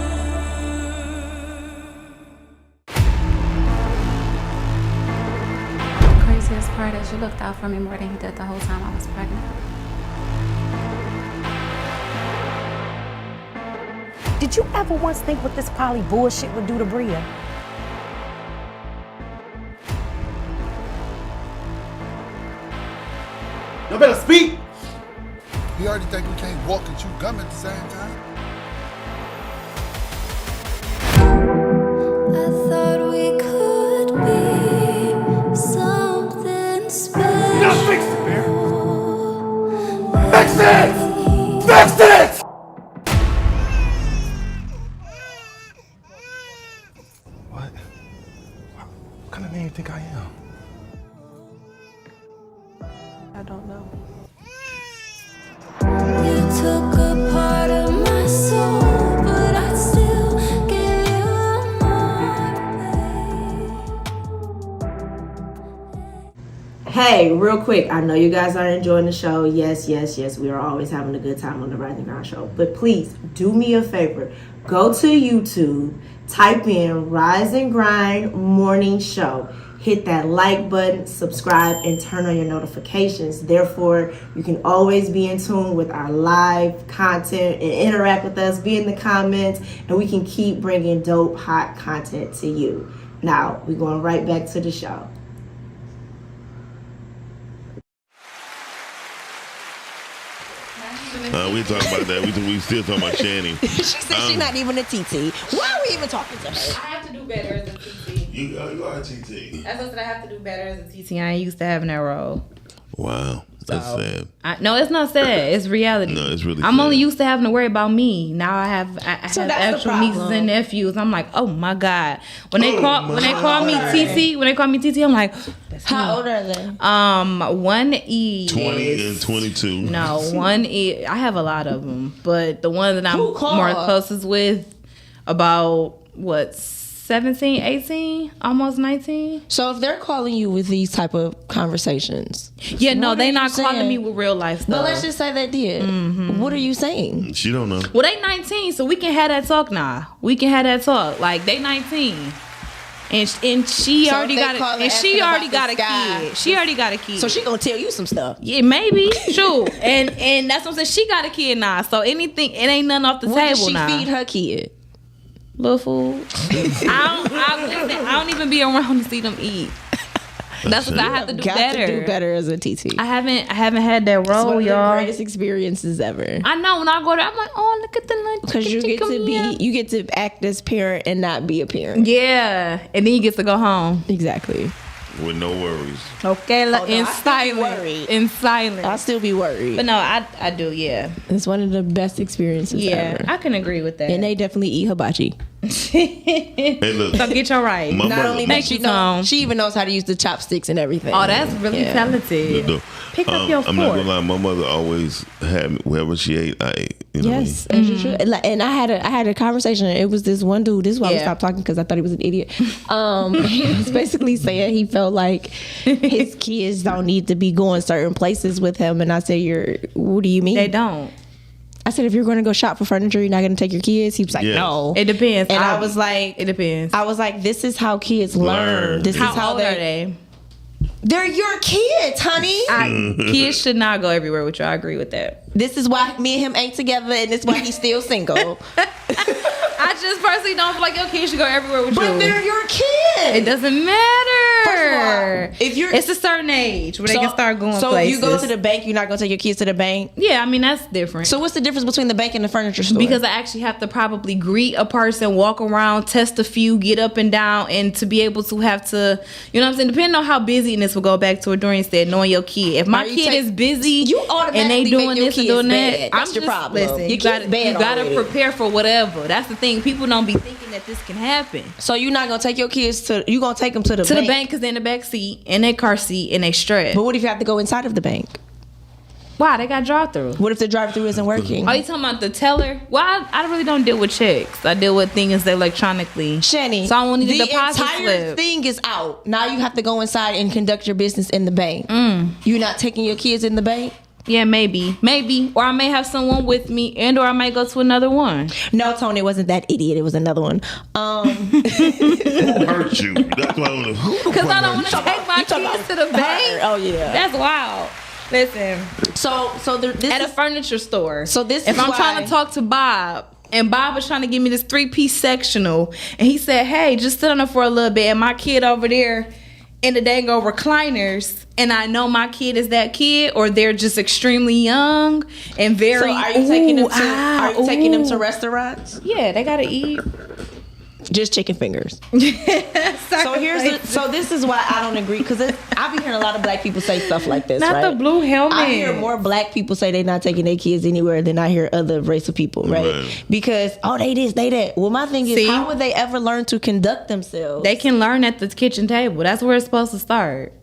The craziest part is you looked out for me more than he did the whole time I was pregnant. Did you ever once think what this poly bullshit would do to Bria? You better speak! You already think we can't walk and chew gum at the same time? I don't know. You took a part of my soul, but I still give you more. Hey, real quick, I know you guys are enjoying the show. Yes, we are always having a good time on the Rise and Grind show. But please, do me a favor. Go to YouTube, type in Rise and Grind Morning Show. Hit that like button, subscribe, and turn on your notifications. Therefore, you can always be in tune with our live content and interact with us, be in the comments, and we can keep bringing dope, hot content to you. Now, we're going right back to the show. We talk about that. We still talking about Chanie. She said she's not even a TT. Why are we even talking to her? I have to do better as a TT. You are a TT. As I said, I have to do better as a TT. I ain't used to having that role. Wow. That's sad. No, it's not sad. It's reality. No, it's really I'm sad. only used to having to worry about me. Now I have actual nieces and nephews. I'm like, oh my God. When they call me TT, I'm like, how old are they? One is 20 and 22. No, one is, I have a lot of them, but the one that I'm more closest with, about 17, 18, almost 19. So if they're calling you with these type of conversations, yeah, no, they're not calling me with real life stuff. But let's just say they did. Mm-hmm. What are you saying? She don't know. Well, they 19, so we can have that talk now. We can have that talk. Like, they 19. And she already got a kid. She already got a kid. So she gonna tell you some stuff. Yeah, maybe. Sure. And that's what I'm saying. She got a kid now. So anything, it ain't nothing off the table now. What does she feed her kid? Little food. I don't even be around to see them eat. That's what I have to do better. To do better as a TT. I haven't had that role, it's one of y'all. the greatest experiences ever. I know. When I go there, I'm like, oh, look at the lunch. Because you get to act as parent and not be a parent. Yeah, and then you get to go home. Exactly. With no worries. Okay, in silence. I'll still be worried. But no, I do, yeah. It's one of the best experiences ever. I can agree with that. And they definitely eat hibachi. Hey, look. So get your right. Not only that, she even knows how to use the chopsticks and everything. Oh, that's really talented. Pick up your fork. I'm not gonna lie. My mother always had me, wherever she ate, I ate. You know yes, as you should. And I had a conversation. It was this one dude. This is why we stopped talking, because I thought he was an idiot. He was basically saying he felt like his kids don't need to be going certain places with him. And I said, what do you mean? They don't. I said, if you're going to go shop for furniture, you're not going to take your kids? He was like, no. It depends. And I was like, it depends. I was like, this is how kids learn. This is how old are they? They're your kids, honey. Kids should not go everywhere with you. I agree with that. This is why me and him ain't together, and this is why he's still single. I just personally don't feel like your kids should go everywhere with you. But they're your kids. It doesn't matter. First of all, it's a certain age where they can start going places. So if you go to the bank, you're not going to take your kids to the bank? Yeah, I mean, that's different. So what's the difference between the bank and the furniture store? Because I actually have to probably greet a person, walk around, test a few, get up and down, and to be able to have to, you know what I'm saying? Depending on how busy, and this will go back to what Dorian said, knowing your kid. If my kid is busy and they doing this and doing that, that's your problem. Listen, you gotta prepare for whatever. That's the thing. People don't be thinking that this can happen. So you're not gonna take your kids you gonna take them to the bank? To the bank, because they're in the back seat, in their car seat, and they strapped. But what if you have to go inside of the bank? Why? They got drive-through. What if the drive-through isn't working? Are you talking about the teller? Well, I really don't deal with checks. I deal with things electronically. Chanie, so I won't need the deposit entire slip. thing is out. Now you have to go inside and conduct your business in the bank. You're not taking your kids in the bank? Yeah, maybe. Or I may have someone with me, and or I might go to another one. No, Tony, it wasn't that idiot. It was another one. Who hurt you? That's why I want to. Because I don't want to take my kids to the bank. Oh yeah, that's wild. Listen. So this at a furniture store. So this if I'm trying to talk to Bob. And Bob was trying to give me this 3-piece sectional, and he said, "Hey, just sit on it for a little bit." And my kid over there in the dang old recliners, and I know my kid is that kid, or they're just extremely young and very. So are you taking them to restaurants? Yeah, they gotta eat. Just chicken fingers. So this is why I don't agree, because I be hearing a lot of black people say stuff like this. Not right? the blue helmet. I hear more black people say they're not taking their kids anywhere than I hear other race of people, right? Because they this, they that. Well, my thing is, how would they ever learn to conduct themselves? They can learn at the kitchen table. That's where it's supposed to start.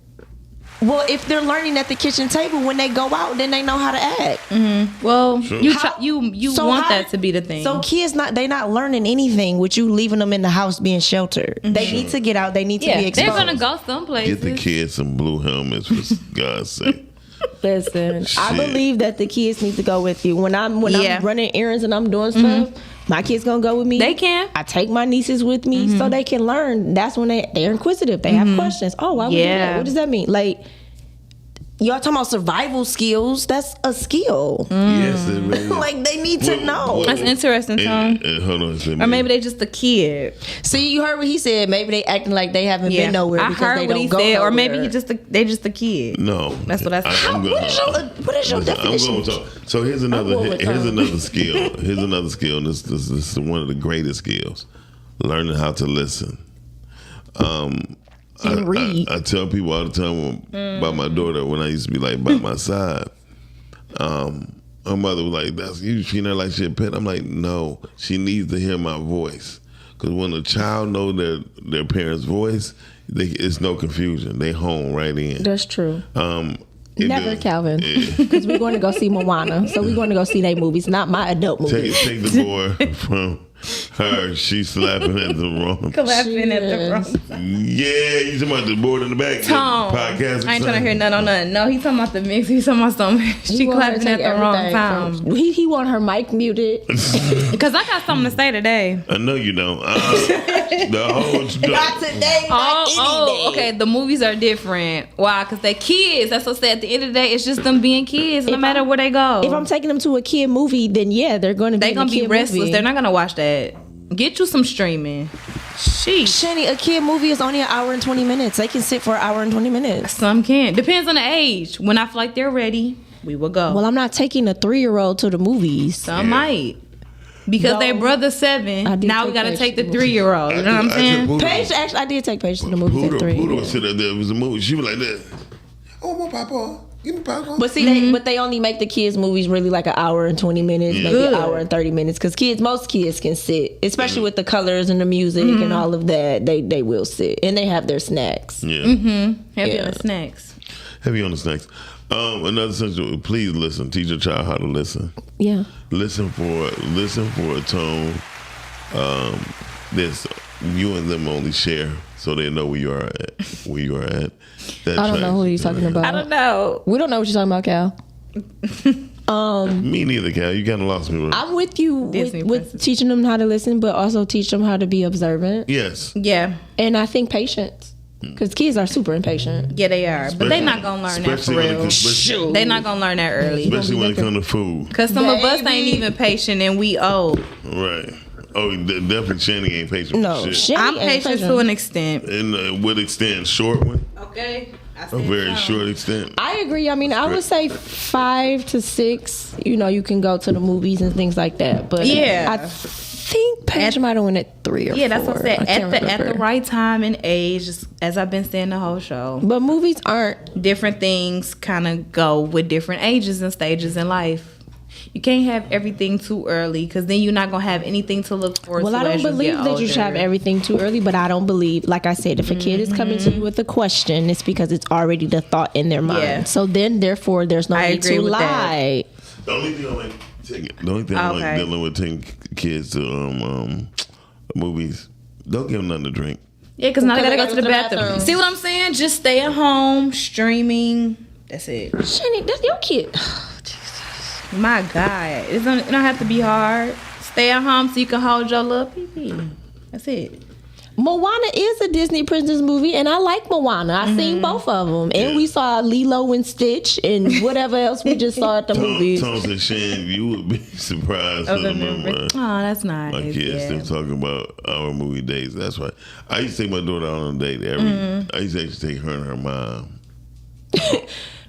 Well, if they're learning at the kitchen table, when they go out, then they know how to act. Mm-hmm. Well, you want that to be the thing. So kids they not learning anything with you leaving them in the house being sheltered. Mm-hmm. They need to get out. They need to be exposed. They're gonna go someplace. Get the kids some blue helmets for God's sake. Listen, I believe that the kids need to go with you. When I'm running errands and I'm doing stuff, my kids gonna go with me. They can. I take my nieces with me so they can learn. That's when they're inquisitive. They have questions. Oh, why would you do that? What does that mean? Like, y'all talking about survival skills? That's a skill. Yes, it really is. Like, they need to know. That's interesting, Tom. Hold on, or maybe they just a kid. See, you heard what he said. Maybe they acting like they haven't been nowhere because they don't go nowhere. Or maybe they just a kid. No, that's what I said. What is your definition? I'm going to so here's another skill. Here's another skill. And this is one of the greatest skills. Learning how to listen. I tell people all the time about my daughter when I used to be like by my side. Her mother was like, "That's you treating her like she a pet." I'm like, no, she needs to hear my voice. Because when a child knows their parent's voice, it's no confusion. They home right in. That's true. Never, Calvin. Because we're going to go see Moana. So we're going to go see their movies, not my adult movies. Take the boy from her. She's slapping at the wrong. Clapping at the wrong. Yeah, you talking about the board in the back? Tom. Podcast. I ain't trying to hear none on nothing. No, he's talking about the mix. He's talking about something. She clapping at the wrong time. He want her mic muted. Because I got something to say today. I know you don't. The whole not today. Not any day. Okay. The movies are different. Why? Because they're kids. That's what I said. At the end of the day, it's just them being kids, no matter where they go. If I'm taking them to a kid movie, then yeah, they're going to be restless. Movie. They're not going to watch that. Get you some streaming. Sheesh. Chanie, a kid movie is only 1 hour and 20 minutes. They can sit for 1 hour and 20 minutes. Some can. Depends on the age. When I feel like they're ready, we will go. Well, I'm not taking a 3-year-old to the movies. Some might. Because they brother 7. Now we got to take the 3-year-old. You know what I'm saying? Paige, actually, I did take Paige to the movies at 3. Poodle said that there was a movie. She was like that. Oh, my papa. Give me popcorn. But see, they only make the kids' movies really like 1 hour and 20 minutes, maybe 1 hour and 30 minutes. Because most kids can sit, especially with the colors and the music and all of that. They will sit, and they have their snacks. Yeah, heavy on the snacks. Heavy on the snacks. Another essential. Please listen. Teach your child how to listen. Yeah. Listen for a tone. This you and them only share, so they know where you are at. I don't know who you're talking about. I don't know. We don't know what you're talking about, Cal. Me neither, Cal. You kind of lost me. I'm with you with teaching them how to listen, but also teach them how to be observant. Yes. Yeah. And I think patience. Because kids are super impatient. Yeah, they are. But they're not going to learn that for real. They're not going to learn that early. Especially when it comes to food. Because some of us ain't even patient and we old. Right. Oh, definitely Chanie ain't patient. No, I'm patient to an extent. And what extent? Short one? Okay. A very short extent. I agree. I mean, I would say 5 to 6. You can go to the movies and things like that. But yeah, I think Paige might have went at 3 or 4. Yeah, that's what I said. At the right time and age, as I've been saying the whole show. But movies aren't. Different things kind of go with different ages and stages in life. You can't have everything too early because then you're not going to have anything to look forward to. Well, I don't believe that you should have everything too early, but I don't believe, like I said, if a kid is coming to you with a question, it's because it's already the thought in their mind. Yeah. So then, therefore, there's no need to lie. The only thing I like dealing with taking kids to movies, don't give them nothing to drink. Yeah, because now they got to go to the bathroom. See what I'm saying? Just stay at home, streaming. That's it. Chanie, that's your kid. My God, it don't have to be hard. Stay at home so you can hold your little pee-pee. That's it. Moana is a Disney princess movie, and I like Moana. I seen both of them, and we saw Lilo and Stitch, and whatever else we just saw at the movies. Tones and Shan, you would be surprised. Oh, that's nice. My kids still talking about our movie days. That's right. I used to take my daughter out on a date I used to actually take her and her mom.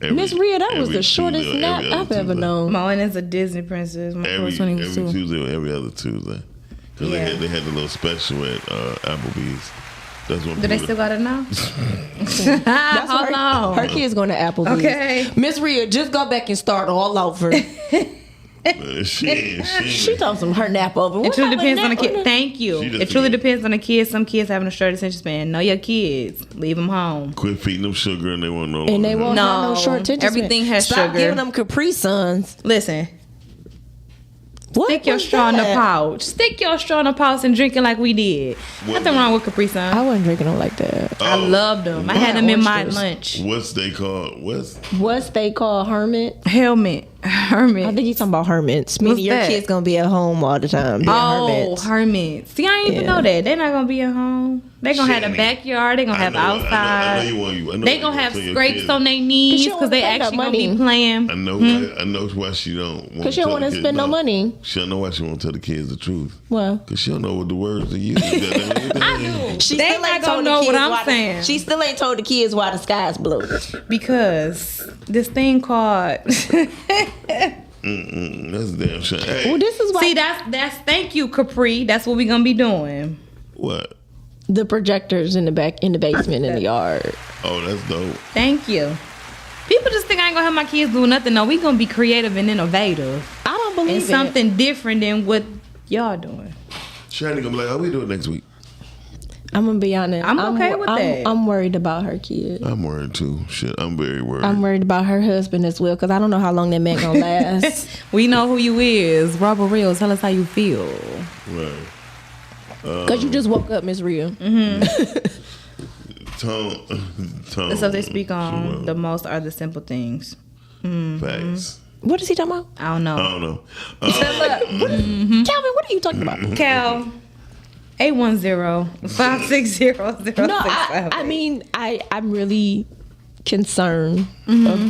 Miss Rhea, that was the shortest nap I've ever known. Moana's a Disney princess. Every Tuesday or every other Tuesday. Because they had the little special at Applebee's. That's what. Do they still got it now? Hold on. Her kid's going to Applebee's. Okay. Miss Rhea, just go back and start all over. She told some her nap over. It truly depends on the kid. Thank you. It truly depends on the kids. Some kids having a short attention span. Know your kids. Leave them home. Quit feeding them sugar and they won't know. And they won't have no short attention span. Everything has Stop sugar. giving them Capri Suns. Listen. Stick your straw in the pouch. Stick your straw in the pouch and drink it like we did. Nothing wrong with Capri Sun. I wasn't drinking them like that. I loved them. I had them in my lunch. What's they called? What's they call Hermit? Hermit. I think he's talking about hermits. Meaning your kid's gonna be at home all the time. They're hermits. See, I didn't even know that. They're not gonna be at home. They're gonna have the backyard. They're gonna have outside. They're gonna have scrapes on their knees because they actually gonna be playing. I know why she don't. Because she don't want to spend no money. She don't know why she won't tell the kids the truth. Well, because she don't know what the words to use. I do. She they still not ain't gonna told know the what kids I'm saying. She still ain't told the kids why the sky's blue. Because this thing called. That's damn shame. Hey. Well, this is why. See, that's thank you, Capri. That's what we gonna be doing. What? The projectors in the basement, in the yard. Oh, that's dope. Thank you. People just think I ain't gonna have my kids do nothing. No, we gonna be creative and innovative. I don't believe and something different than what y'all doing. Chanie gonna be like, "How we do it next week?" I'm gonna be honest. I'm okay with that. I'm worried about her kid. I'm worried too. Shit, I'm very worried. I'm worried about her husband as well because I don't know how long that man gonna last. We know who you is. Robert Real, tell us how you feel. Right. Because you just woke up, Miss Rhea. Tone. That's what they speak on. The most are the simple things. Facts. What is he talking about? I don't know. Calvin, what are you talking about? Cal. 810-560-0657. No, I mean, I'm really concerned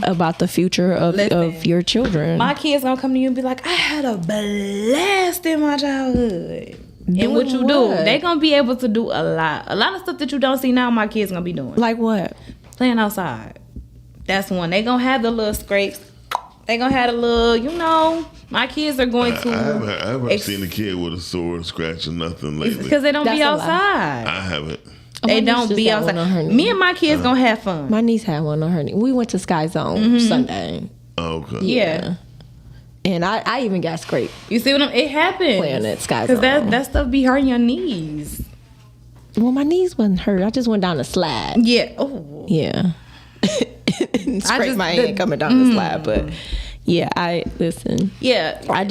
about the future of your children. My kids gonna come to you and be like, I had a blast in my childhood. And what you do, they gonna be able to do a lot of stuff that you don't see now. My kids gonna be doing like what? Playing outside. That's one. They gonna have the little scrapes. They gonna have a little, my kids are going to. I haven't seen a kid with a sword, scratch, or nothing lately. Because they don't be outside. I haven't. They don't be outside. Me and my kids gonna have fun. My niece had one on her knee. We went to Sky Zone Sunday. Oh, okay. Yeah. And I even got scraped. You see it happens. Playing at Sky Zone. Because that stuff be hurting your knees. Well, my knees wasn't hurt. I just went down a slide. Yeah. Oh. Yeah. Scraped my hand coming down the slide, but yeah, I listen. Yeah. I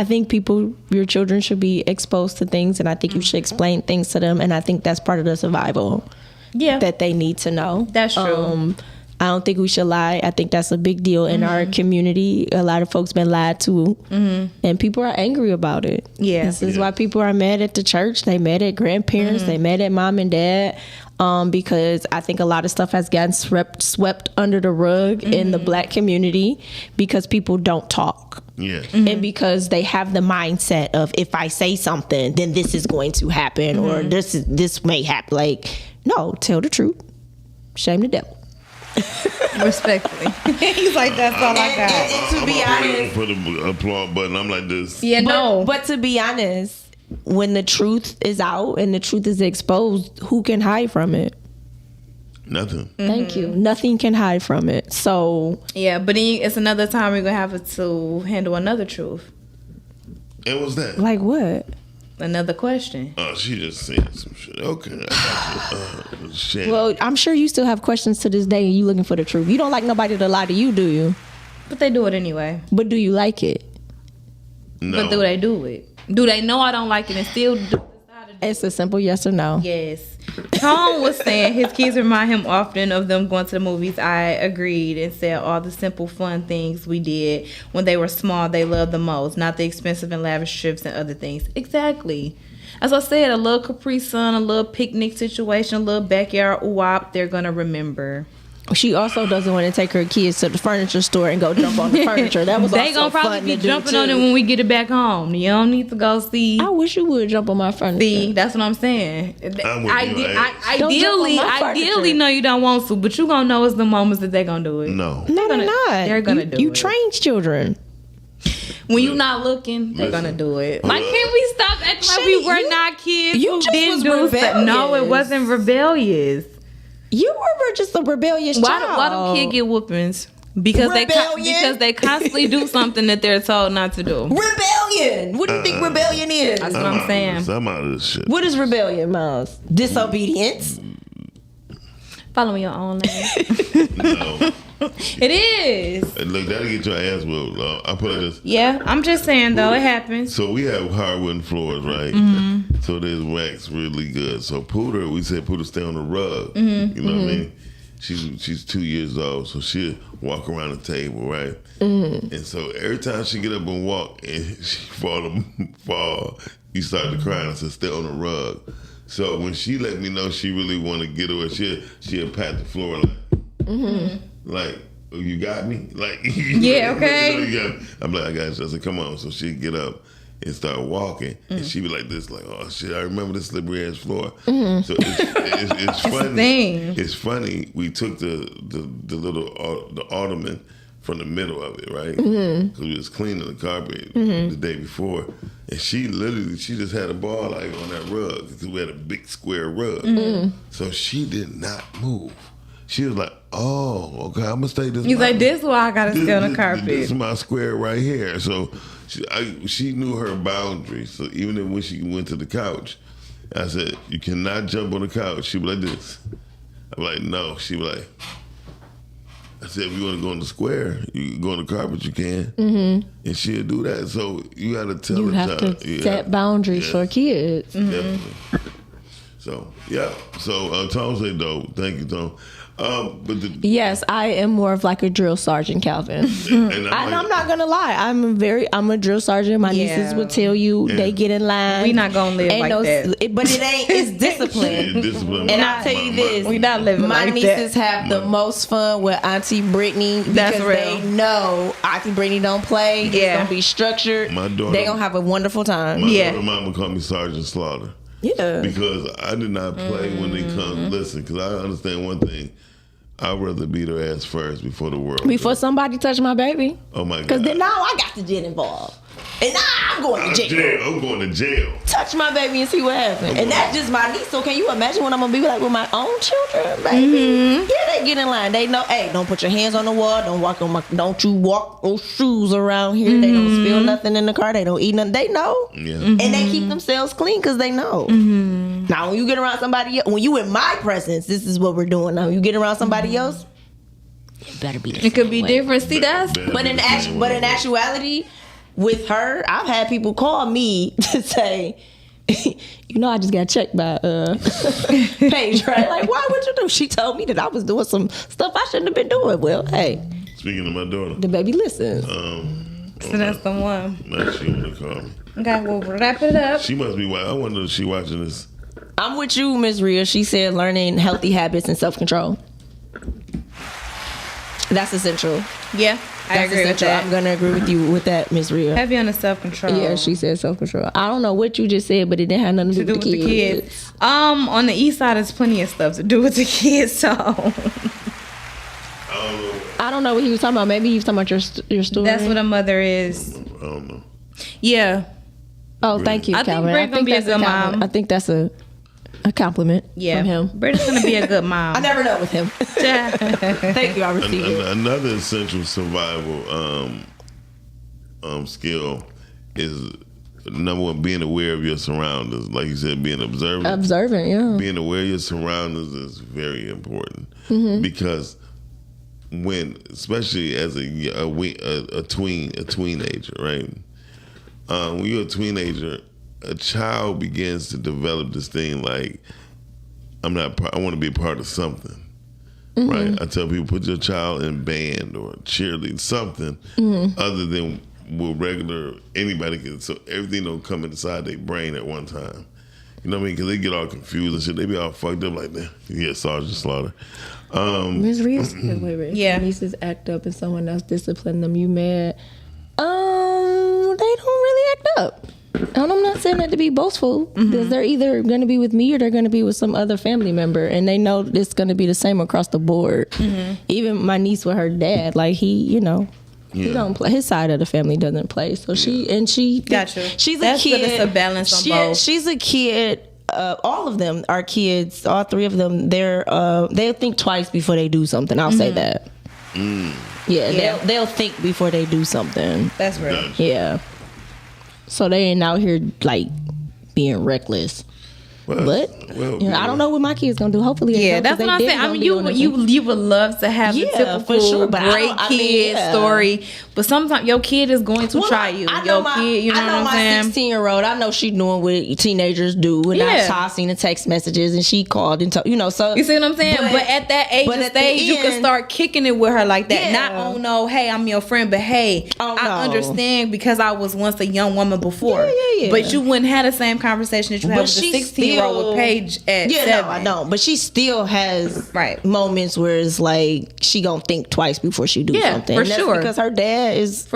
think people, your children should be exposed to things, and I think you should explain things to them, and I think that's part of the survival. Yeah. That they need to know. That's true. I don't think we should lie. I think that's a big deal in our community. A lot of folks been lied to, and people are angry about it. Yeah, this is why people are mad at the church. They mad at grandparents. They mad at mom and dad, because I think a lot of stuff has gotten swept under the rug in the Black community because people don't talk. Yeah, and because they have the mindset of if I say something, then this is going to happen, or this may happen. Like, no, tell the truth. Shame the devil. Respectfully. He's like, that's all I got. And to be honest, put the applaud button. I'm like this. Yeah, but to be honest, when the truth is out and the truth is exposed, who can hide from it? Nothing. Thank you. Nothing can hide from it. So yeah, but then it's another time we're gonna have to handle another truth. And what's that? Like what? Another question. Oh, she just said some shit. Okay. Well, I'm sure you still have questions to this day and you looking for the truth. You don't like nobody to lie to you, do you? But they do it anyway. But do you like it? No. But do they do it? Do they know I don't like it and still do? It's a simple yes or no. Yes. Tom was saying his kids remind him often of them going to the movies. I agreed and said all the simple fun things we did when they were small they loved the most, not the expensive and lavish trips and other things. Exactly. As I said, a little Capri Sun, a little picnic situation, a little backyard wop, they're going to remember. She also doesn't want to take her kids to the furniture store and go jump on the furniture. That was they also gonna probably fun be to do jumping too. on it when we get it back home. You don't need to go see. I wish you would jump on my furniture. See, that's what I'm saying. Ideally, furniture. no, you don't want to, but you gonna know it's the moments that they gonna do it. No, they're not. They're gonna do it. You train children. When you're not looking, they're gonna do it. Like, can we stop acting like we were not kids? You who just didn't was do stuff? rebellious. No, it wasn't rebellious. You were just a rebellious child. Why do kids get whoopings? Because Rebellion. they constantly do something that they're told not to do. Rebellion. What do you think rebellion is? That's what I'm saying. I'm out of this shit. What is rebellion, Miles? Disobedience. Following your own lane. No. It is. Look, that'll get your ass whooped. I put it this. Yeah, I'm just saying though, it happens. So we have hardwood floors, right? Mm-hmm. So there's wax really good. So Pooter, we said Pooter stay on the rug. Mm-hmm. You know what I mean? She's 2 years old, so she'll walk around the table, right? Mm-hmm. And so every time she get up and walk and she fall, you start to cry and I said, stay on the rug. So when she let me know she really want to get away, she'll pat the floor like, oh, you got me? Like, yeah, okay. You got me. I'm like, I got you. I said, come on. So she'd get up and start walking, and she'd be like this, like, oh shit, I remember this slippery ass floor. So it's funny. It's funny. We took the ottoman from the middle of it, right? Because we was cleaning the carpet the day before, and she just had a ball like on that rug because we had a big square rug. So she did not move. She was like, oh, okay, I'm gonna stay this. He's like, this is why I gotta stay on the carpet. This is my square right here. So she knew her boundaries. So even when she went to the couch, I said, you cannot jump on the couch. She was like this. I'm like, no. She was like, I said, if you want to go on the square, you can go on the carpet, you can. And she'll do that. So you got to tell You the have child. to set boundaries for kids. Definitely. So, yeah. So, Tom said, dope. Thank you, Tom. Yes, I am more of like a drill sergeant, Calvin. And I'm not gonna lie, I'm a drill sergeant. My nieces would tell you they get in line. We not gonna live that. But it ain't. It's discipline. And I'll tell you this: we not living my like nieces that. have the most fun with Auntie Brittany because they know Auntie Brittany don't play. It's gonna be structured. My daughter, they gonna have a wonderful time. My daughter mama called me Sergeant Slaughter. Yeah. Because I did not play when they come. Listen, because I understand one thing. I'd rather beat her ass first before the world. Before somebody touch my baby. Oh my God. Because then now I got to get involved. And now I'm going to jail. I'm going to jail. Touch my baby and see what happens. And that's just my niece. So can you imagine what I'm going to be like with my own children, baby? Yeah, they get in line. They know, hey, don't put your hands on the wall. Don't you walk those shoes around here. They don't spill nothing in the car. They don't eat nothing. They know. Yeah. And they keep themselves clean because they know. Now, when you get around somebody else, when you in my presence, this is what we're doing. Now, you get around somebody else, it better be the It could be different. See, that's... But in actuality, with her, I've had people call me to say, you know, I just got checked by Paige, right? Like, why would you do? She told me that I was doing some stuff I shouldn't have been doing. Well, hey. Speaking of my daughter. The baby listens. So that's the one. Now she want to call me. Okay, we'll wrap it up. She must be. I wonder if she watching this. I'm with you, Ms. Rhea. She said learning healthy habits and self-control. That's essential. Yeah, I agree with that. I'm going to agree with you with that, Ms. Rhea. Heavy on the self-control. Yeah, she said self-control. I don't know what you just said, but it didn't have nothing to do with the kids. On the east side, there's plenty of stuff to do with the kids, so... I don't know what he was talking about. Maybe he was talking about your story. That's what a mother is. I don't know. Yeah. Oh, thank you, Calvin. I think Brittany's gonna be a good mom. I think that's a compliment from him. Brittany's gonna be a good mom. I never know with him. Thank you. I received it. Another essential survival skill is number one, being aware of your surroundings. Like you said, being observant. Observant, yeah. Being aware of your surroundings is very important because especially as a teenager, right? When you're a teenager, a child begins to develop this thing like, I want to be a part of something, right? I tell people, put your child in band or cheerleading, something other than what regular anybody can. So everything don't come inside their brain at one time. You know what I mean? Because they get all confused and shit. They be all fucked up like that. Yeah, Sergeant Slaughter. Ms. Reeves, wait. Yeah. Nieces act up and someone else discipline them. You mad? They don't really act up. And I'm not saying that to be boastful because they're either going to be with me or they're going to be with some other family member, and they know it's going to be the same across the board. Even my niece with her dad, like he don't play. His side of the family doesn't play. So she gotcha. She's That's a kid. Good. It's a balance on both. She's a kid. All of them are kids. All three of them. They'll think twice before they do something. I'll say that. Yeah, they'll think before they do something. That's right. Yeah. So they ain't out here like being reckless. But I don't know what my kids gonna do. Hopefully, that's what I'm saying. I mean, you would love to have the typical for sure, but great kid story, but sometimes your kid is going to try you. I know my 16-year-old. I know she doing what teenagers do, and I saw seen the text messages, and she called and told So you see what I'm saying? But at that age and stage, you can start kicking it with her like that. Yeah. Not no, hey, I'm your friend, but hey, I understand because I was once a young woman before. Yeah. But you wouldn't have the same conversation that you have with a 16-year-old with Paige at 7. No, I know. But she still has moments where it's like she gonna think twice before she do something. For and that's sure. because her dad is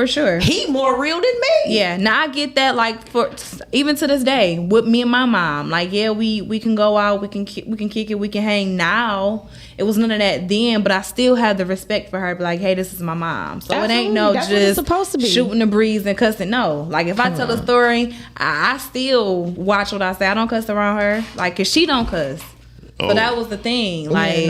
he more real than me. Yeah, now I get that. Like for even to this day, with me and my mom, like we can go out, we can kick it, we can hang. Now it was none of that then, but I still have the respect for her. Be like, hey, this is my mom, so it ain't no that's just supposed to be. Shooting the breeze and cussing. No, like if I tell a story, I still watch what I say. I don't cuss around her, like cause she don't cuss. So that was the thing. Like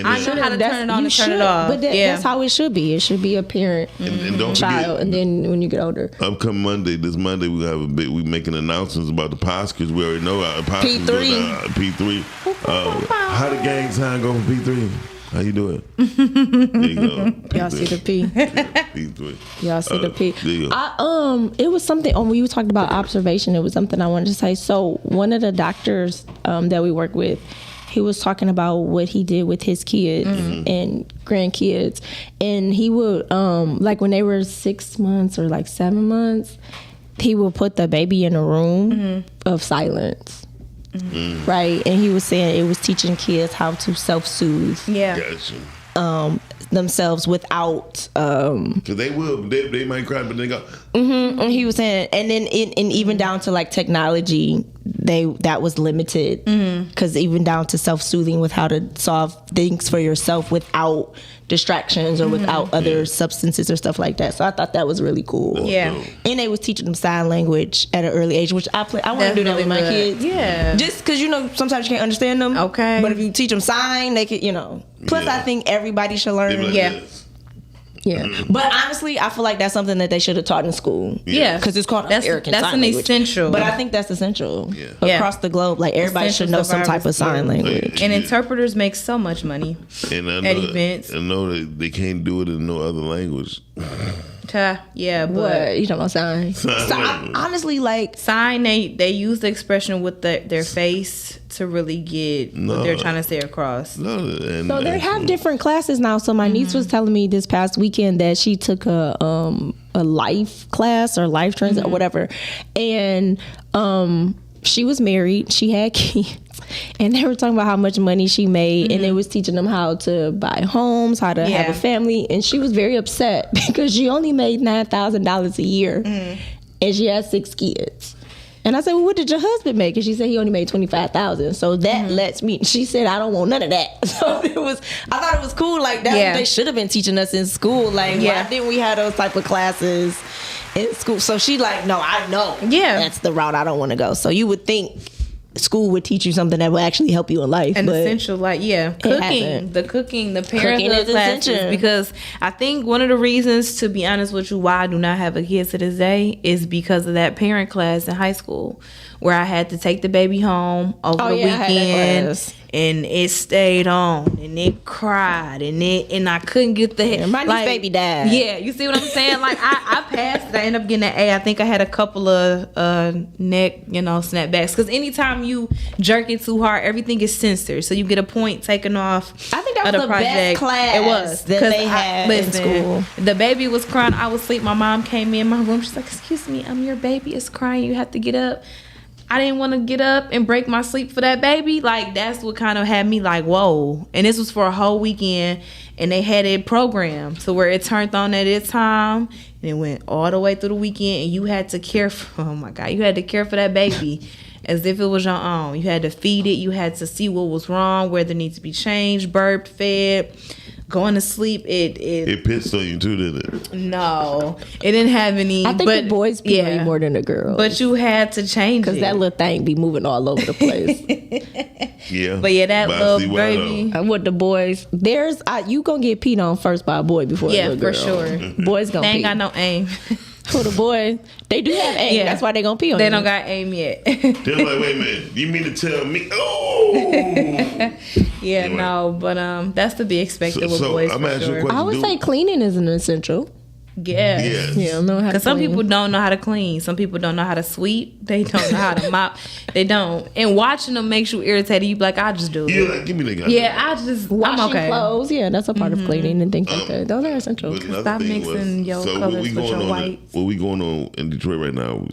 I know how to turn it on and turn it off. But that's how it should be. It should be a parent, and don't child, forget, and then when you get older. Upcoming this Monday, we have we making announcements about the Poscas. We already know our Poscas. P3. How the gang sign go for P3? How you doing? There you go. Y'all see the P. P3. Y'all see the P. There you go. It was something when you talked about observation. It was something I wanted to say. So one of the doctors that we work with, he was talking about what he did with his kids and grandkids, and he would like when they were 6 months or like 7 months, he would put the baby in a room of silence. Right, and he was saying it was teaching kids how to self-soothe themselves without because they might cry, but they go and he was saying, and then and even down to like technology, that was limited because even down to self-soothing with how to solve things for yourself without distractions or without other substances or stuff like that. So I thought that was really cool. Yeah. And they was teaching them sign language at an early age, which I want to do that with my kids. Yeah. Just because sometimes you can't understand them. Okay. But if you teach them sign, they could Plus, I think everybody should learn. Yeah. But honestly, I feel like that's something that they should have taught in school. Yeah. Because it's called American That's Sign an Language. essential. But I think that's essential across the globe. Like everybody should know some type of sign language. And interpreters make so much money and at events. I know that they can't do it in no other language. Yeah, but what you talking about sign? Honestly, like sign, they use the expression with their face to really get what they're trying to say across. So they have different classes now. So my niece was telling me this past weekend that she took a life class or life transit or whatever, and she was married. She had kids. And they were talking about how much money she made, and they was teaching them how to buy homes, how to have a family. And she was very upset because she only made $9,000 a year, and she had 6 kids. And I said, well, what did your husband make? And she said he only made $25,000. So that lets me. She said, I don't want none of that. So I thought it was cool. Like that's what they should have been teaching us in school. Like why didn't we have those type of classes in school? So she like, no, I know. Yeah, that's the route I don't want to go. So you would think school would teach you something that will actually help you in life. An essential, like, cooking, the parenthood classes. Because I think one of the reasons, to be honest with you, why I do not have a kid to this day is because of that parent class in high school where I had to take the baby home over the weekend. And it stayed on, and it cried, and I couldn't get the head. My niece baby died. Yeah, you see what I'm saying? Like I passed. I ended up getting an A. I think I had a couple of neck, snapbacks. Because anytime you jerk it too hard, everything is censored, so you get a point taken off. I think that was the best class. It was that they had in school. The baby was crying. I was asleep. My mom came in my room. She's like, "Excuse me, your baby is crying. You have to get up." I didn't want to get up and break my sleep for that baby. Like, that's what kind of had me like, whoa. And this was for a whole weekend, and they had it programmed to where it turned on at its time, and it went all the way through the weekend, and you had to care for, you had to care for that baby as if it was your own. You had to feed it. You had to see what was wrong, whether it needs to be changed, burped, fed. Going to sleep, it pissed on you too, didn't it? No, it didn't have any. I think the boys pee way more than the girls. But you had to change it because that little thing be moving all over the place. Yeah. But yeah, that But I little see why, baby. With the boys, there's you gonna get peed on first by a boy before a Yeah, little girl. for sure. Boys gonna They ain't pee. got no aim. For the boys, they do have aim. Yeah. That's why they gonna pee on They you. don't got aim yet. They're like, wait a minute, you mean to tell me? Oh! Yeah, no, but that's to be expected with boys I'm for asking you a sure. question. I would say cleaning is an essential. Yeah. Yes. Yeah, know how to Because some clean. people don't know how to clean. Some people don't know how to sweep. They don't know how to mop. They don't. And watching them makes you irritated. You be like, I'll just do it. Yeah, like, give me the guy. Yeah, I'm Washing okay. clothes, yeah, that's a part of cleaning and things like that. Those are essential. But another Stop thing mixing your so colors what we with going your on? whites. What we going on in Detroit right now?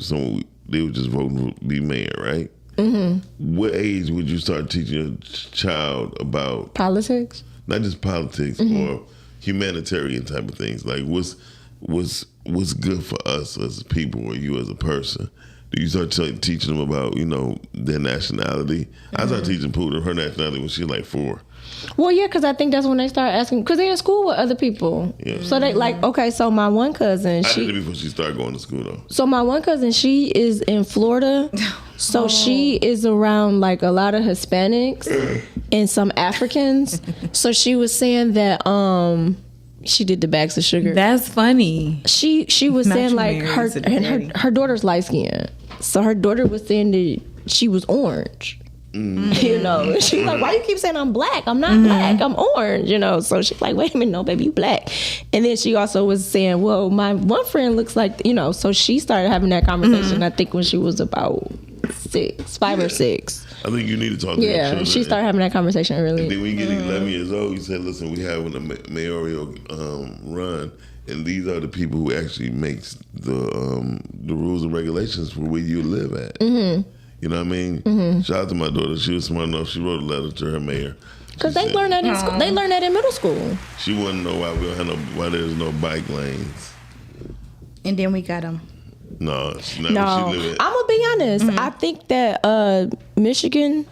They were just voting to be mayor, right? Mm-hmm. What age would you start teaching a child about Politics? not just politics or humanitarian type of things? Like what's good for us as people or you as a person? Do you start teaching them about their nationality? I started teaching Pooter her nationality when she was like 4. Well, yeah, because I think that's when they start asking, because they're in school with other people. Yeah. So they okay, so my one cousin, I did it before she started going to school though. So my one cousin, she is in Florida. So she is around like a lot of Hispanics and some Africans. So she was saying that she did the bags of sugar. That's funny. She was Not saying you like married, her daughter's light skinned. So her daughter was saying that she was orange. She's like, why you keep saying I'm black? I'm not black, I'm orange, So she's like, wait a minute, no, baby, you black. And then she also was saying, well, my one friend looks like, so she started having that conversation, I think when she was about 5 or 6. I think you need to talk to your children. She started having that conversation early. And then when you get 11 years old, you say, listen, we having a mayoral run, and these are the people who actually makes the rules and regulations for where you live at. Mm-hmm. You know what I mean? Shout out to my daughter. She was smart enough. She wrote a letter to her mayor. Because they learn that in school. They learn that in middle school. She wanted to know why there's no bike lanes. And then we got them. No, it's not No, where she live at. I'm gonna be honest. I think that Michigan,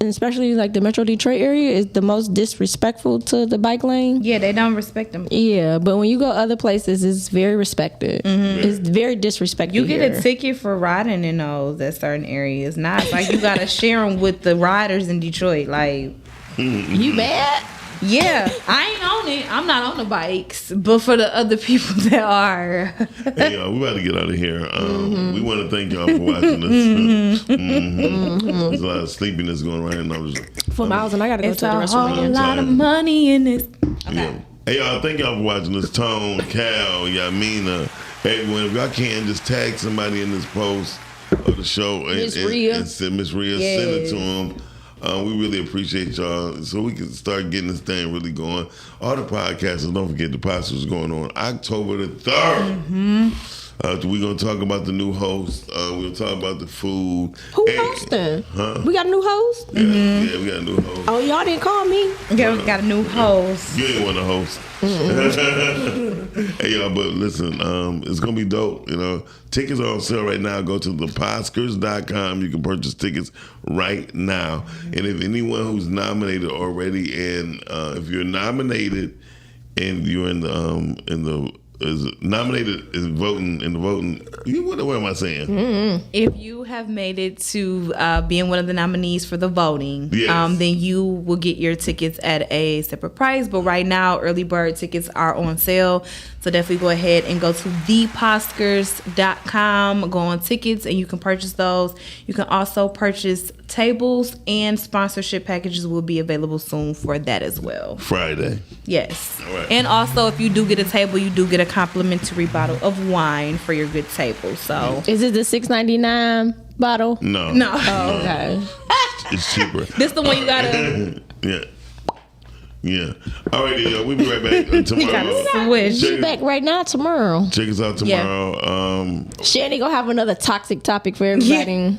and especially like the Metro Detroit area, is the most disrespectful to the bike lane. Yeah, they don't respect them. Yeah, but when you go other places, it's very respected. It's very disrespected. You get here. a ticket for riding in those at certain areas. Not it's like you gotta share them with the riders in Detroit. Like, you mad? Yeah, I ain't on it. I'm not on the bikes, but for the other people that are. Hey, y'all, we about to get out of here. We want to thank y'all for watching this. There's a lot of sleepiness going right now. For Miles and I gotta go to the restaurant It's a again. lot of money in this. Yeah. Hey, y'all, thank y'all for watching this. Tone, Cal, Yamina, everyone. If y'all can, just tag somebody in this post of the show Miss Rhea. and send Miss Rhea, send it to them. We really appreciate y'all, so we can start getting this thing really going. All the podcasters, don't forget the podcast is going on October the 3rd. We're going to talk about the new host. We'll talk about the food. Who hosting? Huh? We got a new host? Yeah, we got a new host. Oh, y'all didn't call me? Yeah, we got a new host. You ain't want to host. Hey, y'all, but listen, it's going to be dope. Tickets are on sale right now. Go to theposkers.com. You can purchase tickets right now. And if anyone who's nominated already, and if you're nominated and you're in the is nominated in the voting. What am I saying? If you have made it to being one of the nominees for the voting, Yes. then you will get your tickets at a separate price. But right now, early bird tickets are on sale. So definitely go ahead and go to theposkers.com, go on tickets, and you can purchase those. You can also purchase tables, and sponsorship packages will be available soon for that as well. Friday. Yes. All right. And also, if you do get a table, you do get a complimentary bottle of wine for your good table. So Is it the $6.99 bottle? No. No. Oh, okay. It's cheaper. This the one you gotta. Yeah. All right, y'all. We'll be right back tomorrow. gotta switch. Be back right now tomorrow. Check us out tomorrow. Chanie gonna have another toxic topic for everybody.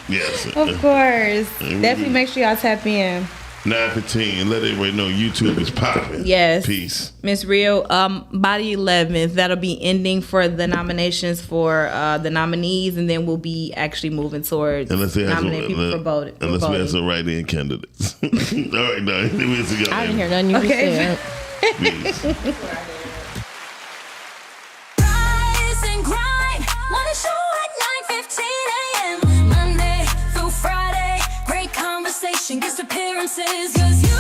Yes. Of course. Definitely make sure y'all tap in. 9:15 and let everybody know YouTube is popping. Yes. Peace. Miss Rio, by the 11th, that'll be ending for the nominations for the nominees, and then we'll be actually moving towards nominating people for voting. Unless we have some write-in candidates. All right, now. We'll see y'all I didn't later. hear nothing you Okay. said. Peace. Rise and grind. Morning show at 9:15 a.m. Monday through Friday. Great conversation gets to promises, 'cause you